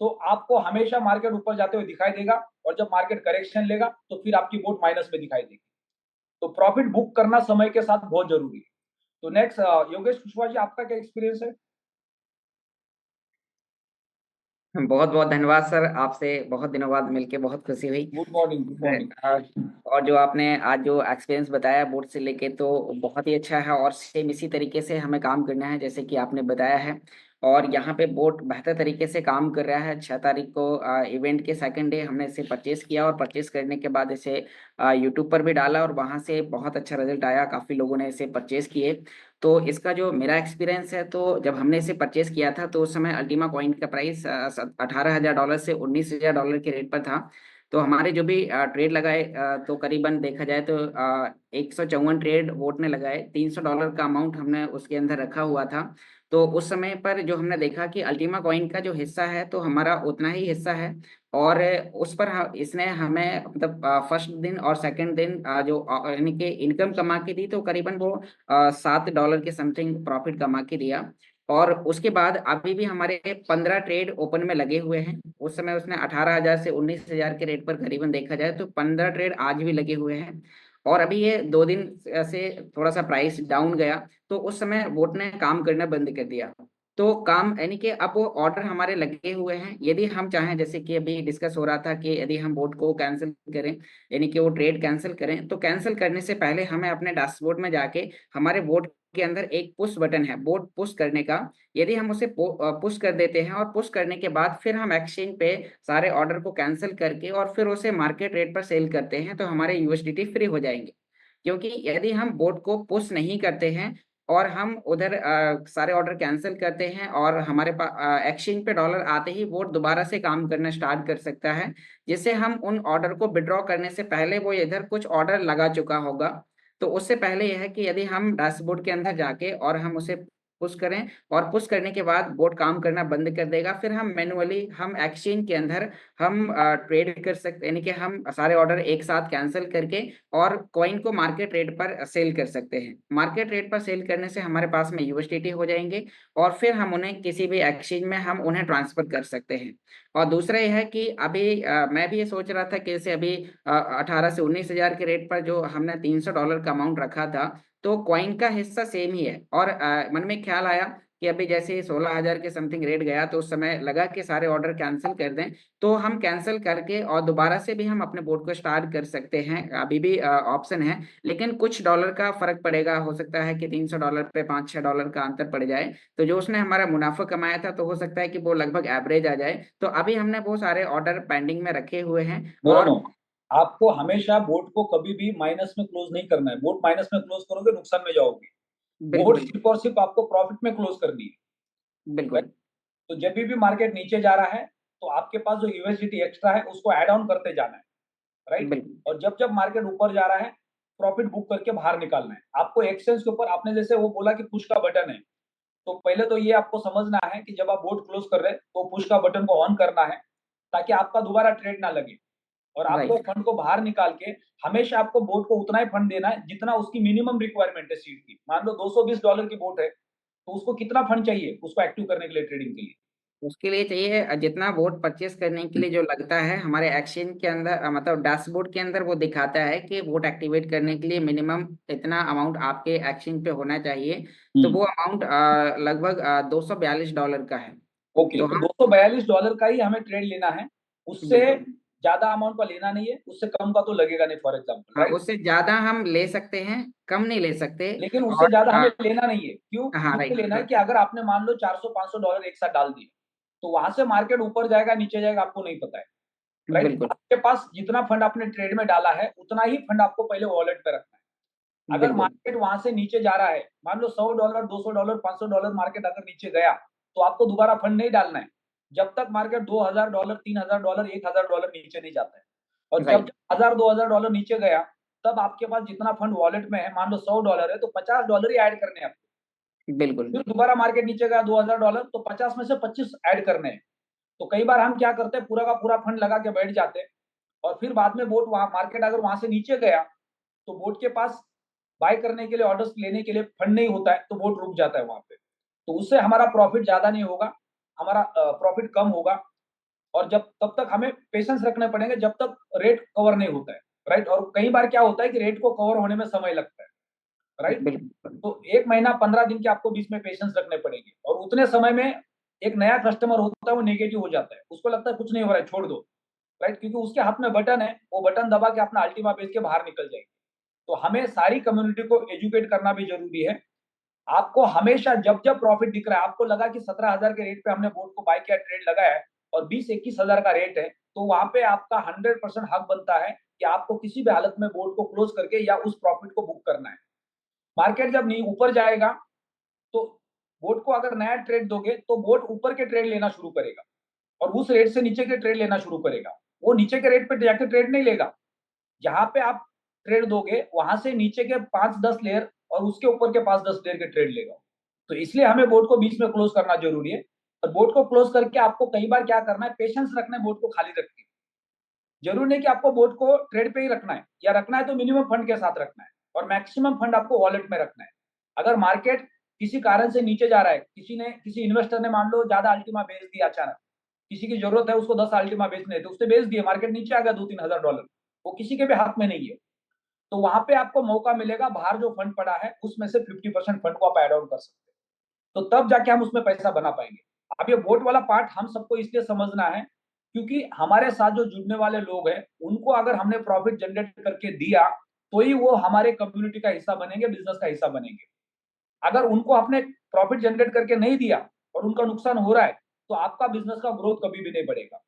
तो आपको हमेशा मार्केट ऊपर जाते हुए दिखाई देगा, और जब मार्केट करेक्शन लेगा तो फिर आपकी बोट माइनस में दिखाई देगी। तो प्रॉफिट बुक करना समय के साथ बहुत जरूरी है। तो नेक्स्ट योगेश कुशवाहा जी, आपका क्या एक्सपीरियंस है? बहुत बहुत धन्यवाद सर, आपसे बहुत दिनों बाद मिलके बहुत खुशी हुई। Good morning, good morning. और जो आपने आज जो एक्सपीरियंस बताया बोर्ड से लेके तो बहुत ही अच्छा है, और सेम इसी तरीके से हमें काम करना है जैसे कि आपने बताया है। और यहाँ पे बोर्ड बेहतर तरीके से काम कर रहा है। 6 तारीख को इवेंट के सेकंड डे हमने इसे परचेस किया, और परचेस करने के बाद इसे यूट्यूब पर भी डाला, और वहाँ से बहुत अच्छा रिजल्ट आया, काफ़ी लोगों ने इसे परचेस किए। तो इसका जो मेरा एक्सपीरियंस है, तो जब हमने इसे परचेस किया था तो उस समय अल्टीमा कॉइन का प्राइस $18,000 से $19,000 के रेट पर था। तो हमारे जो भी ट्रेड लगाए तो करीबन देखा जाए तो 154 ट्रेड वोट ने लगाए, $300 का अमाउंट हमने उसके अंदर रखा हुआ था। तो उस समय पर जो हमने देखा कि अल्टीमा कॉइन का जो हिस्सा है तो हमारा उतना ही हिस्सा है, और उस पर इसने हमें मतलब फर्स्ट दिन और सेकंड दिन जो यानी कि इनकम कमा के दी, तो करीबन वो $7 के समथिंग प्रॉफिट कमा के दिया। और उसके बाद अभी भी हमारे 15 ट्रेड ओपन में लगे हुए हैं। उस समय उसने 18,000 से 19,000 के रेट पर करीबन देखा जाए तो 15 ट्रेड आज भी लगे हुए हैं। और अभी ये 2 दिन से थोड़ा सा प्राइस डाउन गया, तो उस समय बोट ने काम करना बंद कर दिया। तो काम यानी कि अब वो ऑर्डर हमारे लगे हुए हैं। यदि हम चाहें, जैसे कि अभी डिस्कस हो रहा था कि यदि हम बोट को कैंसिल करें, यानी कि वो ट्रेड कैंसिल करें, तो कैंसिल करने से पहले हमें अपने डैशबोर्ड में जाके हमारे बोट के अंदर एक पुश बटन है बोट पुश करने का, यदि हम उसे पुश कर देते हैं और पुश करने के बाद फिर हम एक्सचेंज पे सारे ऑर्डर को कैंसिल करके और फिर उसे मार्केट रेट पर सेल करते हैं, तो हमारे यूएसडीटी फ्री हो जाएंगे। क्योंकि यदि हम बोट को पुश नहीं करते हैं और हम उधर सारे ऑर्डर कैंसिल करते हैं और हमारे पास एक्सचेंज पे डॉलर आते ही बोट दोबारा से काम करना स्टार्ट कर सकता है, जिससे हम उन ऑर्डर को विड्रॉ करने से पहले वो इधर कुछ ऑर्डर लगा चुका होगा। तो उससे पहले यह है कि यदि हम डैशबोर्ड के अंदर जाके और हम उसे पुश करें, और पुश करने के बाद बोट काम करना बंद कर देगा, फिर हम मैनुअली हम एक्सचेंज के अंदर हम ट्रेड कर सकते, यानी कि हम सारे ऑर्डर एक साथ कैंसिल करके और कॉइन को मार्केट रेट पर सेल कर सकते हैं। मार्केट रेट पर सेल करने से हमारे पास में यूएसडीटी हो जाएंगे, और फिर हम उन्हें किसी भी एक्सचेंज में हम उन्हें ट्रांसफर कर सकते हैं। और दूसरा यह है कि अभी मैं भी ये सोच रहा था कि जैसे अभी 18 से 19,000 के रेट पर जो हमने $300 का अमाउंट रखा था, तो कॉइन का हिस्सा सेम ही है, और मन में ख्याल आया कि अभी जैसे 16,000 के समथिंग रेट गया तो उस समय लगा कि सारे ऑर्डर कैंसिल कर दें, तो हम कैंसिल करके और दोबारा से भी हम अपने बोट को स्टार्ट कर सकते हैं, अभी भी ऑप्शन है। लेकिन कुछ डॉलर का फर्क पड़ेगा, हो सकता है कि $300 पे $5-6 का अंतर पड़ जाए, तो जो उसने हमारा मुनाफा कमाया था तो हो सकता है कि वो लगभग एवरेज आ जाए। तो अभी हमने बहुत सारे ऑर्डर पेंडिंग में रखे हुए हैं। नो और नो, आपको हमेशा बोट को कभी भी माइनस में क्लोज नहीं करना है। बोट माइनस में क्लोज करोगे नुकसान में जाओगे। बोट बिल्कुल सिर्फ और सिर्फ आपको प्रॉफिट में क्लोज करनी है। बिल्कुल तो जब भी मार्केट नीचे जा रहा है तो आपके पास जो यूएसडीटी एक्स्ट्रा है उसको ऐड ऑन करते जाना है, राइट। बिल्कुल और जब जब मार्केट ऊपर जा रहा है प्रॉफिट बुक करके बाहर निकालना है आपको। एक्सचेंज के ऊपर आपने जैसे वो बोला कि पुश का बटन है, तो पहले तो ये आपको समझना है कि जब आप बोट क्लोज कर रहे हैं तो पुश का बटन को ऑन करना है ताकि आपका दोबारा ट्रेड ना लगे। और आपको राइट फंड को बाहर निकाल के हमेशा आपको बोट को उतना ही फंड देना है जितना उसकी मिनिमम रिक्वायरमेंट है सीट की। मान लो $220 की बोट है तो उसको कितना फंड चाहिए उसको एक्टिव करने के लिए, ट्रेडिंग के लिए? उसके लिए चाहिए जितना वोट परचेस करने के लिए जो लगता है हमारे एक्सचेंज के अंदर, मतलब डैशबोर्ड के अंदर वो दिखाता है कि वोट एक्टिवेट करने के लिए मिनिमम इतना अमाउंट आपके एक्सचेंज पे होना चाहिए। तो वो अमाउंट लगभग $242 का है। ओके, तो तो हम $242 का ही हमें ट्रेड लेना है, उससे बिल्कुल, ज्यादा अमाउंट का लेना नहीं है, उससे कम का तो लगेगा नहीं फॉर एग्जाम्पल, हाँ, राइट। उससे ज्यादा हम ले सकते हैं, कम नहीं ले सकते। लेकिन उससे और ज्यादा हमें लेना नहीं है। क्यों हाँ इसलिए लेना है राइट, कि अगर आपने मान लो $400-500 एक साथ डाल दिए तो वहां से मार्केट ऊपर जाएगा नीचे जाएगा आपको नहीं पता है, राइट। बिल्कुल आपके पास जितना फंड आपने ट्रेड में डाला है उतना ही फंड आपको पहले वॉलेट पे रखना है। अगर बिल्कुल मार्केट वहां से नीचे जा रहा है, मान लो $100, $200, $500 मार्केट अगर नीचे गया तो आपको दोबारा फंड नहीं डालना है जब तक मार्केट $2,000, $3,000, $1,000 नीचे नहीं जाता है। और जब राइट, 1,000-2,000 नीचे गया तब आपके पास जितना फंड वॉलेट में है, मान लो $100 है तो $50 ही ऐड करने हैं आपको। बिल्कुल फिर दोबारा मार्केट नीचे गया $2,000 तो 50 में से 25 ऐड करने हैं। तो कई बार हम क्या करते हैं, पूरा का पूरा फंड लगा के बैठ जाते हैं और फिर बाद में बोट वहां मार्केट अगर वहां से नीचे गया तो बोट के पास बाय करने के लिए, ऑर्डर्स लेने के लिए फंड नहीं होता है तो बोट रुक जाता है वहां पे। तो उससे हमारा प्रॉफिट ज्यादा नहीं होगा, हमारा प्रॉफिट कम होगा। और जब तब तक हमें पेशेंस रखने पड़ेंगे जब तक रेट कवर नहीं होता है, राइट। और कई बार क्या होता है कि रेट को कवर होने में समय लगता है, राइट। बिल्कुल तो 1 महीना 15 दिन के आपको बीच में पेशेंस रखने पड़ेंगे और उतने समय में एक नया कस्टमर होता है वो नेगेटिव हो जाता है, उसको लगता है कुछ नहीं हो रहा है छोड़ दो, राइट। क्योंकि उसके हाथ में बटन है, वो बटन दबा के अपना अल्टीमा बेच के बाहर निकल जाएगी। तो हमें सारी कम्युनिटी को एजुकेट करना भी जरूरी है। आपको हमेशा जब जब प्रॉफिट दिख रहा है, आपको लगा कि 17,000 के रेट पे हमने बोट को बाय किया, ट्रेड लगाया है और 20-21 हजार का रेट है, तो वहां पे आपका 100% हक बनता है कि आपको किसी भी हालत में बोट को क्लोज करके या उस प्रॉफिट को बुक करना है। मार्केट जब नहीं ऊपर जाएगा तो बोट को अगर नया ट्रेड दोगे तो बोट ऊपर के ट्रेड लेना शुरू करेगा और उस रेट से नीचे के ट्रेड लेना शुरू करेगा। वो नीचे के रेट पे जाके ट्रेड नहीं लेगा, जहां पे आप ट्रेड दोगे वहां से नीचे के 5-10 लेयर और उसके ऊपर के 5-10 लेयर के ट्रेड लेगा। तो इसलिए हमें बोट को बीच में क्लोज करना जरूरी है। और बोट को क्लोज करके आपको कई बार क्या करना है, पेशेंस रखना है, बोट को खाली रख के। जरूरी नहीं कि आपको बोट को ट्रेड पे ही रखना है, या रखना है तो मिनिमम फंड के साथ रखना है और मैक्सिमम फंड आपको वॉलेट में रखना है। अगर मार्केट किसी कारण से नीचे जा रहा है, किसी इन्वेस्टर ने मान लो ज्यादा अल्टीमा बेच दिया अचानक, किसी की जरूरत है उसको 10 अल्टीमा बेचने थे, उसने बेच दिए, मार्केट नीचे आ गया $2-3 हजार, वो किसी के भी हाथ में नहीं है। तो वहां पे आपको मौका मिलेगा, बाहर जो फंड पड़ा है उसमें से 50% फंड को आप एड ऑन कर सकते हैं, तो तब जाके हम उसमें पैसा बना पाएंगे। अब ये वोट वाला पार्ट हम सबको इसलिए समझना है क्योंकि हमारे साथ जो जुड़ने वाले लोग हैं उनको अगर हमने प्रॉफिट जनरेट करके दिया तो ही वो हमारे कम्युनिटी का हिस्सा बनेंगे, बिजनेस का हिस्सा बनेंगे। अगर उनको आपने प्रॉफिट जनरेट करके नहीं दिया और उनका नुकसान हो रहा है तो आपका बिजनेस का ग्रोथ कभी भी नहीं बढ़ेगा।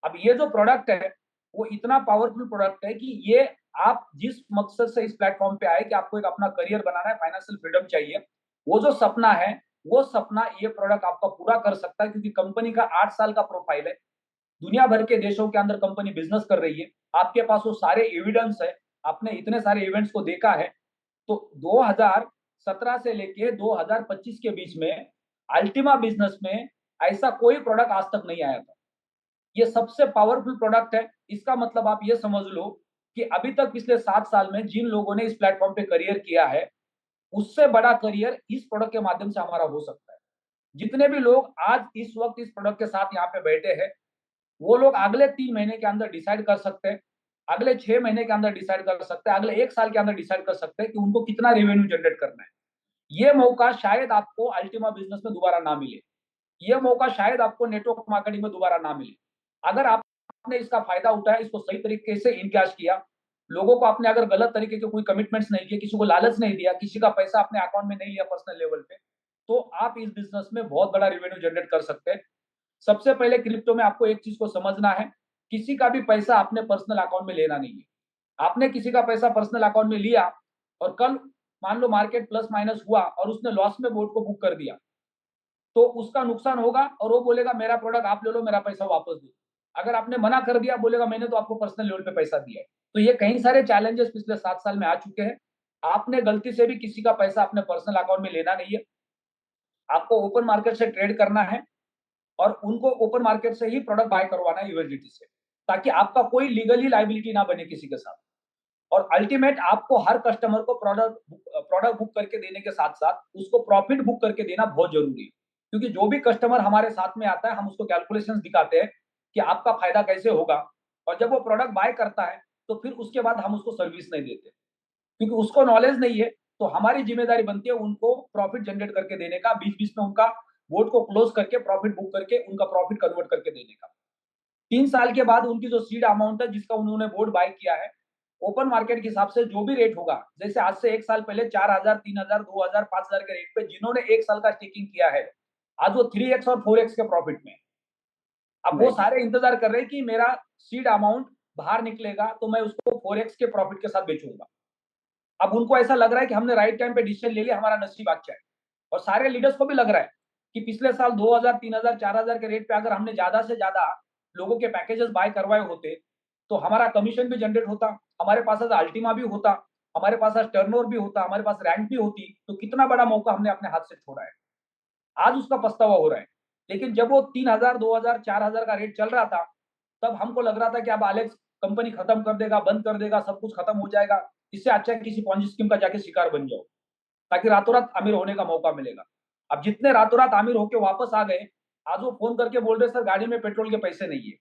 अब ये जो प्रोडक्ट है वो इतना पावरफुल प्रोडक्ट है कि ये आप जिस मकसद से इस प्लेटफॉर्म पे आए कि आपको एक अपना करियर बनाना है, फाइनेंशियल फ्रीडम चाहिए, वो जो सपना है वो सपना ये प्रोडक्ट आपका पूरा कर सकता है। क्योंकि कंपनी का 8 साल का प्रोफाइल है, दुनिया भर के देशों के अंदर कंपनी बिजनेस कर रही है, आपके पास वो सारे एविडेंस है, आपने इतने सारे इवेंट्स को देखा है। तो 2017 से लेके 2025 के बीच में अल्टीमा बिजनेस में ऐसा कोई प्रोडक्ट आज तक नहीं आया था। ये सबसे पावरफुल प्रोडक्ट है। इसका मतलब आप ये समझ लो कि अभी तक पिछले 7 साल में जिन लोगों ने इस प्लेटफॉर्म पे करियर किया है उससे बड़ा करियर इस प्रोडक्ट के माध्यम से हमारा हो सकता है। जितने भी लोग आज इस वक्त इस प्रोडक्ट के साथ यहाँ पे बैठे हैं वो लोग अगले 3 महीने के अंदर डिसाइड कर सकते हैं, अगले 6 महीने के अंदर डिसाइड कर सकते हैं, अगले 1 साल के अंदर डिसाइड कर सकते हैं कि उनको कितना रेवेन्यू जनरेट करना है। ये मौका शायद आपको अल्टीमा बिजनेस में दोबारा ना मिले, ये मौका शायद आपको नेटवर्क मार्केटिंग में दोबारा ना मिले। अगर आपने इसका फायदा उठाया, इसको सही तरीके से इनकैश किया, लोगों को आपने अगर गलत तरीके के कोई कमिटमेंट्स नहीं किए, किसी को लालच नहीं दिया, किसी का पैसा अपने अकाउंट में नहीं लिया पर्सनल लेवल पे, तो आप इस बिजनेस में बहुत बड़ा रेवेन्यू जनरेट कर सकते हैं। सबसे पहले क्रिप्टो में आपको एक चीज को समझना है, किसी का भी पैसा अपने पर्सनल अकाउंट में लेना नहीं है। आपने किसी का पैसा पर्सनल अकाउंट में लिया और कल मान लो मार्केट प्लस माइनस हुआ और उसने लॉस में बोर्ड को बुक कर दिया, तो उसका नुकसान होगा और वो बोलेगा मेरा प्रोडक्ट आप ले लो, मेरा पैसा वापस दो। अगर आपने मना कर दिया, बोलेगा मैंने तो आपको पर्सनल लेवल पे पैसा दिया है। तो ये कई सारे चैलेंजेस पिछले 7 साल में आ चुके हैं। आपने गलती से भी किसी का पैसा अपने पर्सनल अकाउंट में लेना नहीं है। आपको ओपन मार्केट से ट्रेड करना है और उनको ओपन मार्केट से ही प्रोडक्ट बाय करवाना है यूएसडीटी से, ताकि आपका कोई लीगली लायबिलिटी ना बने किसी के साथ। और अल्टीमेट आपको हर कस्टमर को प्रोडक्ट बुक करके देने के साथ साथ उसको प्रॉफिट बुक करके देना बहुत जरूरी है, क्योंकि जो भी कस्टमर हमारे साथ में आता है हम उसको कैलकुलेशंस दिखाते हैं कि आपका फायदा कैसे होगा, और जब वो प्रोडक्ट बाय करता है तो फिर उसके बाद हम उसको सर्विस नहीं देते, क्योंकि उसको नॉलेज नहीं है। तो हमारी जिम्मेदारी बनती है उनको प्रॉफिट जनरेट करके देने का, बीच बीच में उनका बोर्ड को क्लोज करके प्रॉफिट बुक करके उनका प्रॉफिट कन्वर्ट करके देने का। 3 साल के बाद उनकी जो सीड अमाउंट है जिसका उन्होंने बोर्ड बाय किया है, ओपन मार्केट के हिसाब से जो भी रेट होगा, जैसे आज से 1 साल पहले 4000, 3000, 2000, 5000 के रेट पे जिन्होंने 1 साल का स्टेकिंग किया है, आज वो 3x और 4x के प्रॉफिट में। अब वो सारे इंतजार कर रहे हैं कि मेरा सीड अमाउंट बाहर निकलेगा तो मैं उसको 4x के प्रॉफिट के साथ बेचूंगा। अब उनको ऐसा लग रहा है कि हमने राइट टाइम पे डिसीजन ले लिया, हमारा नसीब अच्छा है। और सारे लीडर्स को भी लग रहा है कि पिछले साल 2000, 3000, 4000 के रेट पे अगर हमने ज्यादा से ज्यादा लोगों के पैकेजेस बाय करवाए होते तो हमारा कमीशन भी जनरेट होता, हमारे पास आज अल्टीमा भी होता, हमारे पास आज टर्नओवर भी होता, हमारे पास रैंक भी होती। तो कितना बड़ा मौका हमने अपने हाथ से छोड़ा है, आज उसका पछतावा हो रहा है। लेकिन जब वो 3000, 2000, 4000 का रेट चल रहा था, तब हमको लग रहा था कि अब एलेक्स कंपनी खत्म कर देगा, बंद कर देगा, सब कुछ खत्म हो जाएगा, इससे अच्छा है किसी पॉन्जी स्कीम का जाके शिकार बन जाओ, ताकि रातों रात अमीर होने का मौका मिलेगा। अब जितने रातों रात अमीर होके वापस आ गए, आज वो फोन करके बोल रहे सर गाड़ी में पेट्रोल के पैसे नहीं है,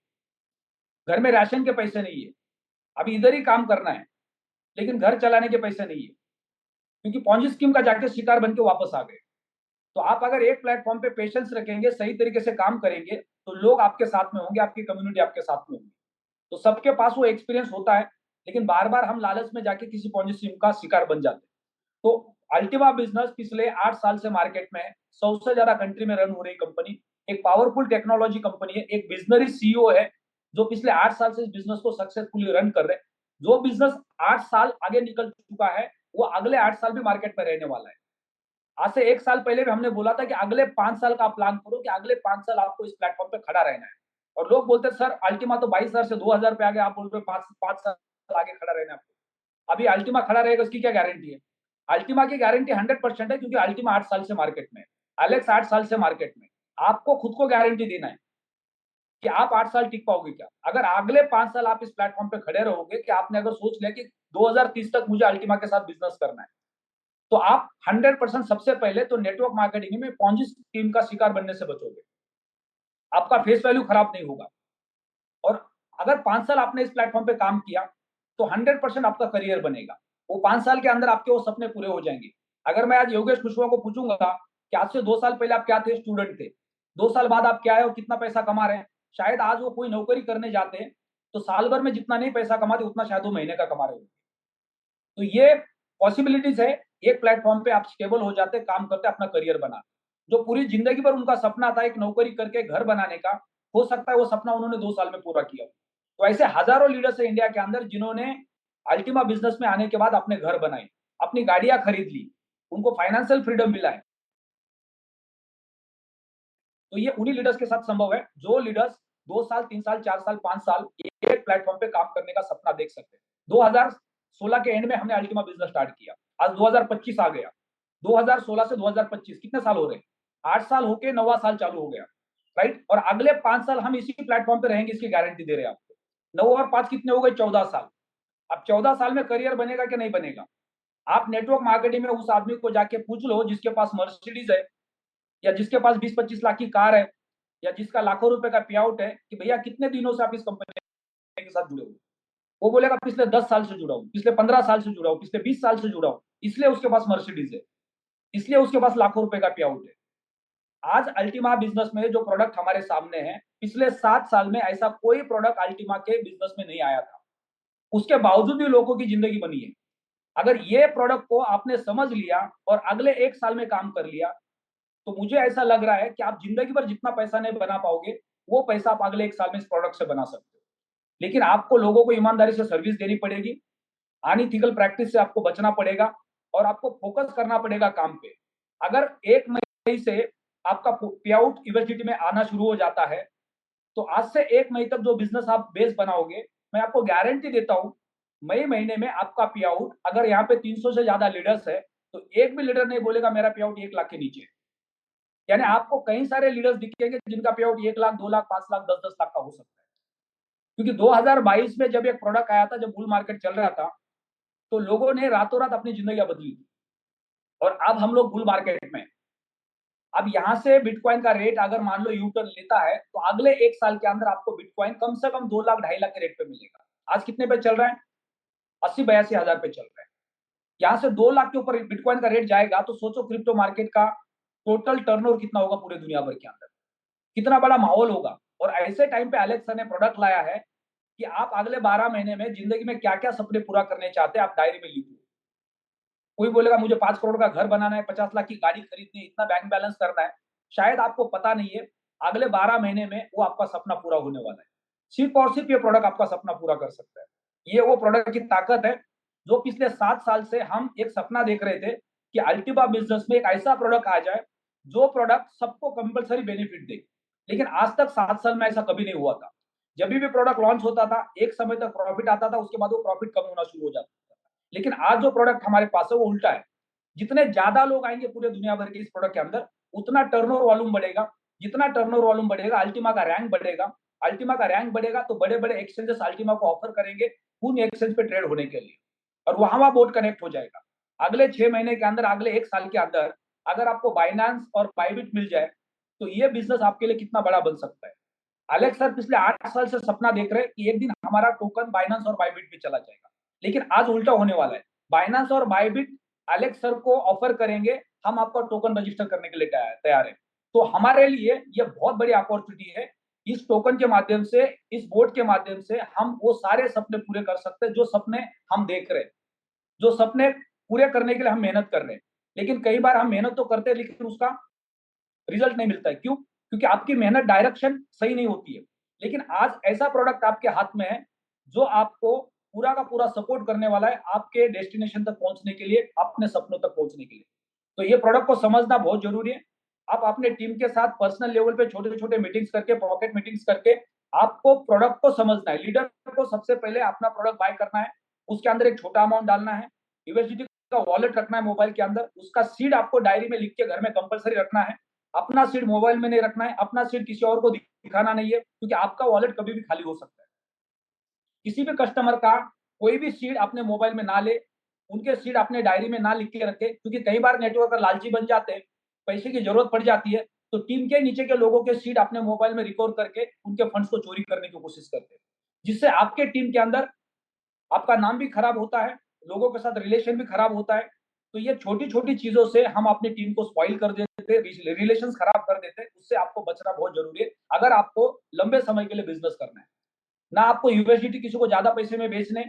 घर में राशन के पैसे नहीं है, अभी इधर ही काम करना है, लेकिन घर चलाने के पैसे नहीं है, क्योंकि पॉन्जी स्कीम का जाके शिकार बन के वापस आ गए। तो आप अगर एक प्लेटफॉर्म पे पेशेंस रखेंगे, सही तरीके से काम करेंगे, तो लोग आपके साथ में होंगे, आपकी कम्युनिटी आपके साथ में होगी। तो सबके पास वो एक्सपीरियंस होता है, लेकिन बार बार हम लालच में जाके किसी पॉन्जी स्कीम का शिकार बन जाते हैं। तो अल्टीमा बिजनेस पिछले 8 साल से मार्केट में है, 100 से ज्यादा कंट्री में रन हो रही कंपनी, एक पावरफुल टेक्नोलॉजी कंपनी है, एक विजनरी सीईओ है जो पिछले 8 साल से इस बिजनेस को सक्सेसफुली रन कर रहे हैं। जो बिजनेस 8 साल आगे निकल चुका है, वो अगले 8 साल भी मार्केट में रहने वाला है। आज से 1 साल पहले भी हमने बोला था कि अगले 5 साल का आप प्लान करो कि अगले 5 साल आपको इस प्लेटफॉर्म पे खड़ा रहना है। और लोग बोलते सर अल्टीमा तो 22,000 से 2,000 पे आ गया, आप बोल रहे हो 5 साल आगे खड़ा रहना है आपको। अभी अल्टीमा खड़ा रहेगा, उसकी क्या गारंटी है? अल्टीमा की गारंटी 100% है, क्योंकि अल्टीमा 8 साल से मार्केट में है, एलेक्स 8 साल से मार्केट में। आपको खुद को गारंटी देना है कि आप 8 साल टिक पाओगे क्या। अगर अगले 5 साल आप इस प्लेटफॉर्म पे खड़े रहोगे, कि आपने अगर सोच लिया कि 2030 तक मुझे अल्टीमा के साथ बिजनेस करना है, तो आप 100% सबसे पहले तो नेटवर्क मार्केटिंग में पॉन्जी स्कीम का शिकार बनने से बचोगे। आपका फेस वैल्यू खराब नहीं होगा। और अगर 5 साल आपने इस प्लेटफॉर्म पे काम किया, तो 100% आपका करियर बनेगा। वो 5 साल के अंदर आपके वो सपने पूरे हो जाएंगे। अगर मैं आज योगेश कुशवाहा को पूछूंगा कि आज से 2 साल पहले आप क्या थे, स्टूडेंट थे, 2 साल बाद आप क्या है और कितना पैसा कमा रहे हैं, शायद आज वो कोई नौकरी करने जाते हैं तो साल भर में जितना नहीं पैसा कमाते उतना शायद वो महीने का कमा रहे होंगे। तो ये पॉसिबिलिटीज है, एक प्लेटफॉर्म पे आप स्टेबल हो जाते, काम करते, अपना करियर बनाते। जो पूरी जिंदगी भर उनका सपना था एक नौकरी करके घर बनाने का, हो सकता है वो सपना उन्होंने 2 साल में पूरा किया। तो ऐसे हजारों लीडर्स है इंडिया के अंदर जिन्होंने अल्टीमा बिजनेस में आने के बाद अपने घर बनाए, अपनी गाड़ियां खरीद ली, उनको फाइनेंशियल फ्रीडम मिला है। तो ये उन्हीं लीडर्स के साथ संभव है जो लीडर्स 2 साल, 3 साल, 4 साल, 5 साल एक प्लेटफॉर्म पे काम करने का सपना देख सकते हैं। 2016 के एंड में हमने अल्टीमा बिजनेस स्टार्ट किया, आज 2025 आ गया। 2016 से 2025 कितने साल हो रहे हैं? 8 साल होके 9वां साल चालू हो गया, राइट। और अगले 5 साल हम इसी प्लेटफॉर्म पे रहेंगे, इसकी गारंटी दे रहे हैं आपको। 9 और 5 कितने हो गए? 14 साल। अब 14 साल में करियर बनेगा कि नहीं बनेगा? आप नेटवर्क मार्केटिंग में उस आदमी को जाके पूछ लो जिसके पास मर्सिडीज है, या जिसके पास 20-25 लाख की कार है, या जिसका लाखों रुपए का पे आउट है, कि भैया कितने दिनों से आप इस कंपनी के साथ जुड़े हो? वो बोलेगा पिछले 10 साल से जुड़ा हूं, पिछले 15 साल से जुड़ा हूं, पिछले 20 साल से जुड़ा हूं, इसलिए उसके पास मर्सिडीज है। इसलिए उसके पास लाखों रुपए का पे आउट है। आज अल्टीमा बिजनेस में जो प्रोडक्ट हमारे सामने है, पिछले 7 साल में ऐसा कोई प्रोडक्ट अल्टीमा के बिजनेस में नहीं आया था, उसके बावजूद भी लोगों की जिंदगी बनी है। अगर ये प्रोडक्ट को आपने समझ लिया और अगले 1 साल में काम कर लिया, तो मुझे ऐसा लग रहा है कि आप जिंदगी भर जितना पैसा नहीं बना पाओगे, वो पैसा आप अगले 1 साल में इस प्रोडक्ट से बना सकते हो। लेकिन आपको लोगों को ईमानदारी से सर्विस देनी पड़ेगी, अनइथिकल प्रैक्टिस से आपको बचना पड़ेगा और आपको फोकस करना पड़ेगा काम पे। अगर 1 मई से आपका पे आउट यूनिवर्सिटी में आना शुरू हो जाता है, तो आज से 1 मई तक जो बिजनेस आप बेस बनाओगे, मैं आपको गारंटी देता हूं, मई महीने में आपका पे आउट, अगर यहाँ पे 300 से ज्यादा लीडर्स है, तो एक भी लीडर नहीं बोलेगा मेरा पे आउट 1 लाख के नीचे है। यानी आपको कई सारे लीडर्स दिखेंगे जिनका पे आउट 1 लाख, 2 लाख, 5 लाख, 10-10 लाख का हो सकता है। क्योंकि 2022 में जब एक प्रोडक्ट आया था, जब बुल मार्केट चल रहा था, तो लोगों ने रातों रात अपनी जिंदगी बदली थी। और अब हम लोग बुल मार्केट में, अब यहां से बिटकॉइन का रेट अगर मान लो यू टर्न लेता है, तो अगले 1 साल के अंदर आपको बिटकॉइन कम से कम 2 लाख, 2.5 लाख के रेट पे मिलेगा। आज कितने पे चल रहा है? 80-82 हजार पे चल रहा है। यहाँ से 2 लाख के ऊपर बिटकॉइन का रेट जाएगा, तो सोचो क्रिप्टो मार्केट का टोटल टर्नओवर कितना होगा पूरे दुनिया भर के अंदर, कितना बड़ा माहौल होगा। और ऐसे टाइम पे एलेक्स सर ने प्रोडक्ट लाया है कि आप अगले 12 महीने में जिंदगी में क्या क्या सपने पूरा करने चाहते हैं, आप डायरी में लिखो। कोई बोलेगा मुझे 5 करोड़ का घर बनाना है, 50 लाख की गाड़ी खरीदनी है, इतना बैंक बैलेंस करना है। शायद आपको पता नहीं है, अगले 12 महीने में वो आपका सपना पूरा होने वाला है। सिर्फ और सिर्फ ये प्रोडक्ट आपका सपना पूरा कर सकता है। ये वो प्रोडक्ट की ताकत है जो पिछले 7 साल से हम एक सपना देख रहे थे कि अल्टीमा बिजनेस में एक ऐसा प्रोडक्ट आ जाए जो प्रोडक्ट सबको कंपलसरी बेनिफिट दे। लेकिन आज तक 7 साल में ऐसा कभी नहीं हुआ था। जब भी प्रोडक्ट लॉन्च होता था, एक समय तक प्रॉफिट आता था, उसके बाद वो प्रॉफिट कम होना शुरू हो जाता था। लेकिन आज जो प्रोडक्ट हमारे पास है वो उल्टा है। जितने ज्यादा लोग आएंगे पूरे दुनिया भर के इस प्रोडक्ट के अंदर, उतना टर्नओवर वॉल्यूम बढ़ेगा। जितना टर्नओवर वॉल्यूम बढ़ेगा, अल्टीमा का रैंक बढ़ेगा। अल्टीमा का रैंक बढ़ेगा तो बड़े बड़े एक्सचेंजेस अल्टीमा को ऑफर करेंगे उन एक्सचेंज पे ट्रेड होने के लिए, और वहां बोर्ड कनेक्ट हो जाएगा। अगले 6 महीने के अंदर, अगले 1 साल के अंदर अगर आपको बाइनांस और बाइबिट मिल जाए, तो ये बिजनेस आपके लिए कितना बड़ा बन सकता है। एलेक्स सर पिछले 8 साल से सपना देख रहे हैं कि एक दिन हमारा टोकन बाइनांस और बाइबिट पे चला जाएगा। लेकिन आज उल्टा होने वाला है। बाइनांस और बाइबिट एलेक्स सर को ऑफर करेंगे, हम आपका टोकन रजिस्टर करने के लिए तैयार है। तो हमारे लिए ये बहुत बड़ी अपॉर्चुनिटी है। इस टोकन के माध्यम से, इस बोर्ड के माध्यम से हम वो सारे सपने पूरे कर सकते हैं जो सपने हम देख रहे हैं, जो सपने पूरे करने के लिए हम मेहनत कर रहे हैं। लेकिन कई बार हम मेहनत तो करते हैं, लेकिन उसका रिजल्ट नहीं मिलता है। क्यों? क्योंकि आपकी मेहनत डायरेक्शन सही नहीं होती है। लेकिन आज ऐसा प्रोडक्ट आपके हाथ में है जो आपको पूरा का पूरा सपोर्ट करने वाला है आपके डेस्टिनेशन तक पहुंचने के लिए, अपने सपनों तक पहुंचने के लिए। तो ये प्रोडक्ट को समझना बहुत जरूरी है। आप अपने टीम के साथ पर्सनल लेवल पे छोटे छोटे मीटिंग्स करके, पॉकेट मीटिंग्स करके आपको प्रोडक्ट को समझना है। लीडर को सबसे पहले अपना प्रोडक्ट बाय करना है, उसके अंदर एक छोटा अमाउंट डालना है, यूएसडीटी का वॉलेट रखना है मोबाइल के अंदर, उसका सीड आपको डायरी में लिख के घर में कंपलसरी रखना है। अपना सीड मोबाइल में नहीं रखना है, अपना सीड किसी और को दिखाना नहीं है, क्योंकि आपका वॉलेट कभी भी खाली हो सकता है। किसी भी कस्टमर का कोई भी सीड अपने मोबाइल में ना ले, उनके सीड अपने डायरी में ना लिख के रखे, क्योंकि कई बार नेटवर्क लालची बन जाते हैं, पैसे की जरूरत पड़ जाती है, तो टीम के नीचे के लोगों के सीड अपने मोबाइल में रिकॉर्ड करके उनके फंड्स को चोरी करने की कोशिश करते हैं, जिससे आपके टीम के अंदर आपका नाम भी खराब होता है, लोगों के साथ रिलेशन भी खराब होता है। तो ये छोटी छोटी चीजों से हम अपनी टीम को स्पॉइल कर देते, रिलेशन खराब कर देते। उससे आपको बचना बहुत जरूरी है अगर आपको लंबे समय के लिए बिजनेस करना है। ना आपको यूएसडीटी किसी को ज्यादा पैसे में बेचने,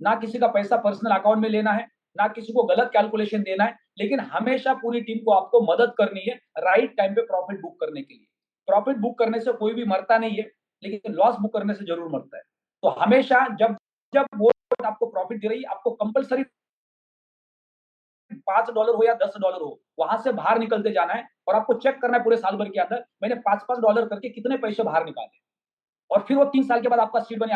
ना किसी का पैसा पर्सनल अकाउंट में लेना है, ना किसी को गलत कैलकुलेशन देना है, लेकिन हमेशा पूरी टीम को आपको मदद करनी है राइट टाइम पे प्रॉफिट बुक करने के लिए। प्रॉफिट बुक करने से कोई भी मरता नहीं है, लेकिन लॉस बुक करने से जरूर मरता है। तो हमेशा जब जब वो आपको प्रॉफिट दे रही है, आपको कंपलसरी $5 हो या $10 हो, वहां से बाहर निकलते जाना है और आपको चेक करना है पूरे साल भर के अंदर मैंने $5 करके कितने पैसे बाहर निकाले। और फिर वो 3 साल के बाद आपका सीट बने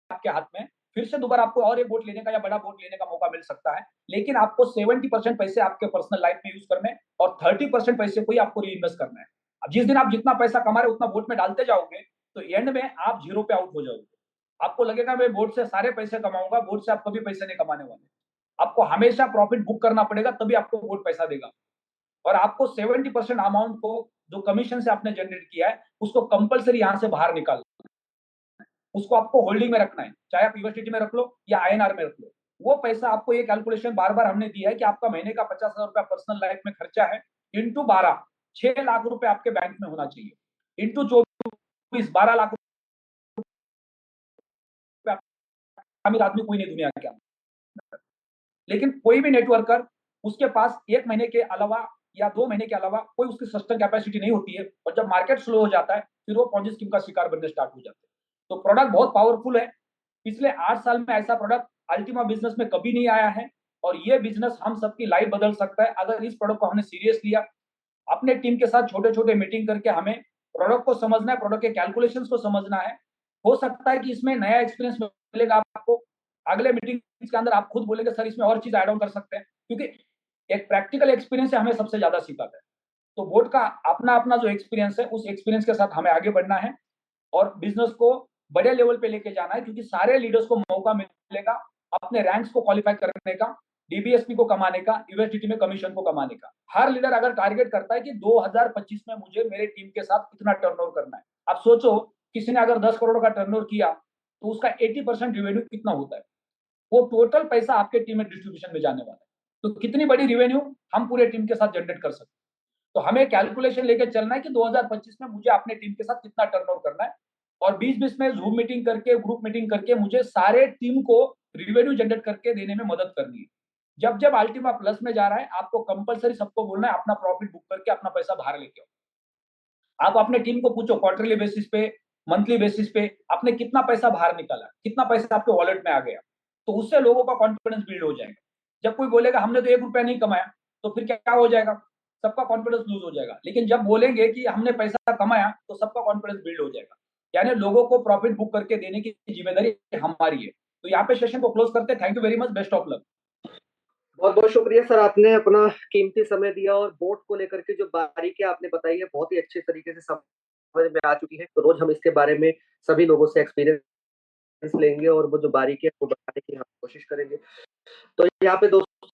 आपके हाथ में, फिर से दोबारा आपको और एक बोट लेने का या बड़ा बोट लेने का मौका मिल सकता है। लेकिन आपको 70% पैसे आपके पर्सनल लाइफ में यूज करने और 30% पैसे को ही आपको रीइन्वेस्ट करना है। अब जिस दिन आप जितना पैसा कमा रहे उतना बोट में डालते जाओगे, तो एंड में आप जीरो पे आउट हो जाओगे। आपको लगेगा मैं बोट से सारे पैसे कमाऊंगा, बोट से आप कभी पैसे नहीं कमाने वाले। आपको हमेशा प्रॉफिट बुक करना पड़ेगा, तभी आपको बोट पैसा देगा। और आपको 70% अमाउंट को जो कमीशन से आपने जनरेट किया है, उसको कंपलसरी यहां से बाहर निकालना है। उसको आपको होल्डिंग में रखना है, चाहे आप यूनिवर्सिटी में रख लो या आईएनआर में रख लो। वो पैसा आपको ये कैलकुलेशन बार बार हमने दिया है कि आपका महीने का 50,000 रुपया पर्सनल लाइफ में खर्चा है, इंटू 12 6 लाख रुपए आपके बैंक में होना चाहिए, इंटू 24 12 लाख रुपए अमीर आदमी कोई नहीं दुनिया के अंदर। लेकिन कोई भी नेटवर्कर, उसके पास 1 महीने के अलावा या 2 महीने के अलावा कोई उसकी सस्टेन कैपेसिटी नहीं होती है, और जब मार्केट स्लो हो जाता है फिर वो पॉन्जी स्कीम का शिकार बनने स्टार्ट हो जाते हैं। तो प्रोडक्ट बहुत पावरफुल है। पिछले 8 साल में ऐसा प्रोडक्ट अल्टीमा बिजनेस में कभी नहीं आया है, और ये बिजनेस हम सबकी लाइफ बदल सकता है अगर इस प्रोडक्ट को हमने सीरियस लिया। अपने टीम के साथ छोटे-छोटे मीटिंग करके हमें प्रोडक्ट को समझना है, प्रोडक्ट के कैलकुलेशंस को समझना है। हो सकता है कि इसमें नया एक्सपीरियंस मिलेगा आपको। अगले मीटिंग के अंदर आप खुद बोलेंगे सर इसमें और चीज ऐड ऑन कर सकते हैं, क्योंकि एक प्रैक्टिकल एक्सपीरियंस से हमें सबसे ज्यादा सिखाता है। तो बोर्ड का अपना-अपना जो एक्सपीरियंस है, उस एक्सपीरियंस के साथ हमें आगे बढ़ना है और बिजनेस को बड़े लेवल पे लेके जाना है, क्योंकि सारे लीडर्स को मौका मिलेगा अपने रैंक्स को क्वालिफाई करने का, डीबीएसपी को कमाने का, यूएसडीटी में कमीशन को कमाने का। हर लीडर अगर टारगेट करता है कि 2025 में मुझे मेरे टीम के साथ इतना टर्नओवर करना है। आप सोचो, किसी ने अगर 10 करोड़ का टर्नओवर किया तो उसका 80% रेवेन्यू कितना होता है? वो टोटल पैसा आपके टीम में डिस्ट्रीब्यूशन में जाने वाला है। तो कितनी बड़ी रेवेन्यू हम पूरे टीम के साथ जनरेट कर सकते हैं। तो हमें कैलकुलेशन लेके चलना है कि 2025 में मुझे अपने टीम के साथ कितना टर्नओवर करना है, और 20-20 में ज़ूम मीटिंग करके, ग्रुप मीटिंग करके मुझे सारे टीम को रेवेन्यू जनरेट करके देने में मदद करनी है। जब-जब अल्टीमा प्लस में जा रहा है, आपको कंपल्सरी सबको बोलना है अपना प्रॉफिट बुक करके अपना पैसा बाहर लेके आओ। आप अपने टीम को पूछो क्वार्टरली बेसिस पे, मंथली बेसिस पे आपने कितना पैसा बाहर निकाला, कितना पैसा आपके वॉलेट में आ गया, तो उससे लोगों का कॉन्फिडेंस बिल्ड हो जाएगा। जब कोई बोलेगा हमने तो 1 रुपया नहीं कमाया, तो फिर क्या हो जाएगा? सबका कॉन्फिडेंस लूज हो जाएगा। लेकिन जब बोलेंगे कि हमने पैसा कमाया, तो सबका कॉन्फिडेंस बिल्ड हो जाएगा। यानी लोगों को प्रॉफिट बुक करके देने की जिम्मेदारी हमारी है। तो यहाँ पे सेशन को क्लोज करते हैं। Thank you very much, best of luck. बहुत-बहुत शुक्रिया सर, आपने अपना कीमती समय दिया और बोट को लेकर के जो बारीकियाँ आपने बताई है, बहुत ही अच्छे तरीके से समझ में आ चुकी है। तो रोज़ हम इसके बारे में सभी लोगों से एक्सपीरियंस लेंगे और वो जो बारीकियाँ हैं, वो बताने की हम कोशिश करेंगे। तो यहाँ पे दोस्तों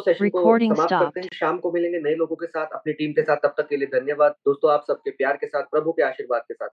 सेशन को Recording समाप्त करते हैं। stopped. शाम को मिलेंगे नए लोगों के साथ, अपनी टीम के साथ। तब तक के लिए धन्यवाद। दोस्तों, आप सबके प्यार के साथ, प्रभु के आशीर्वाद के साथ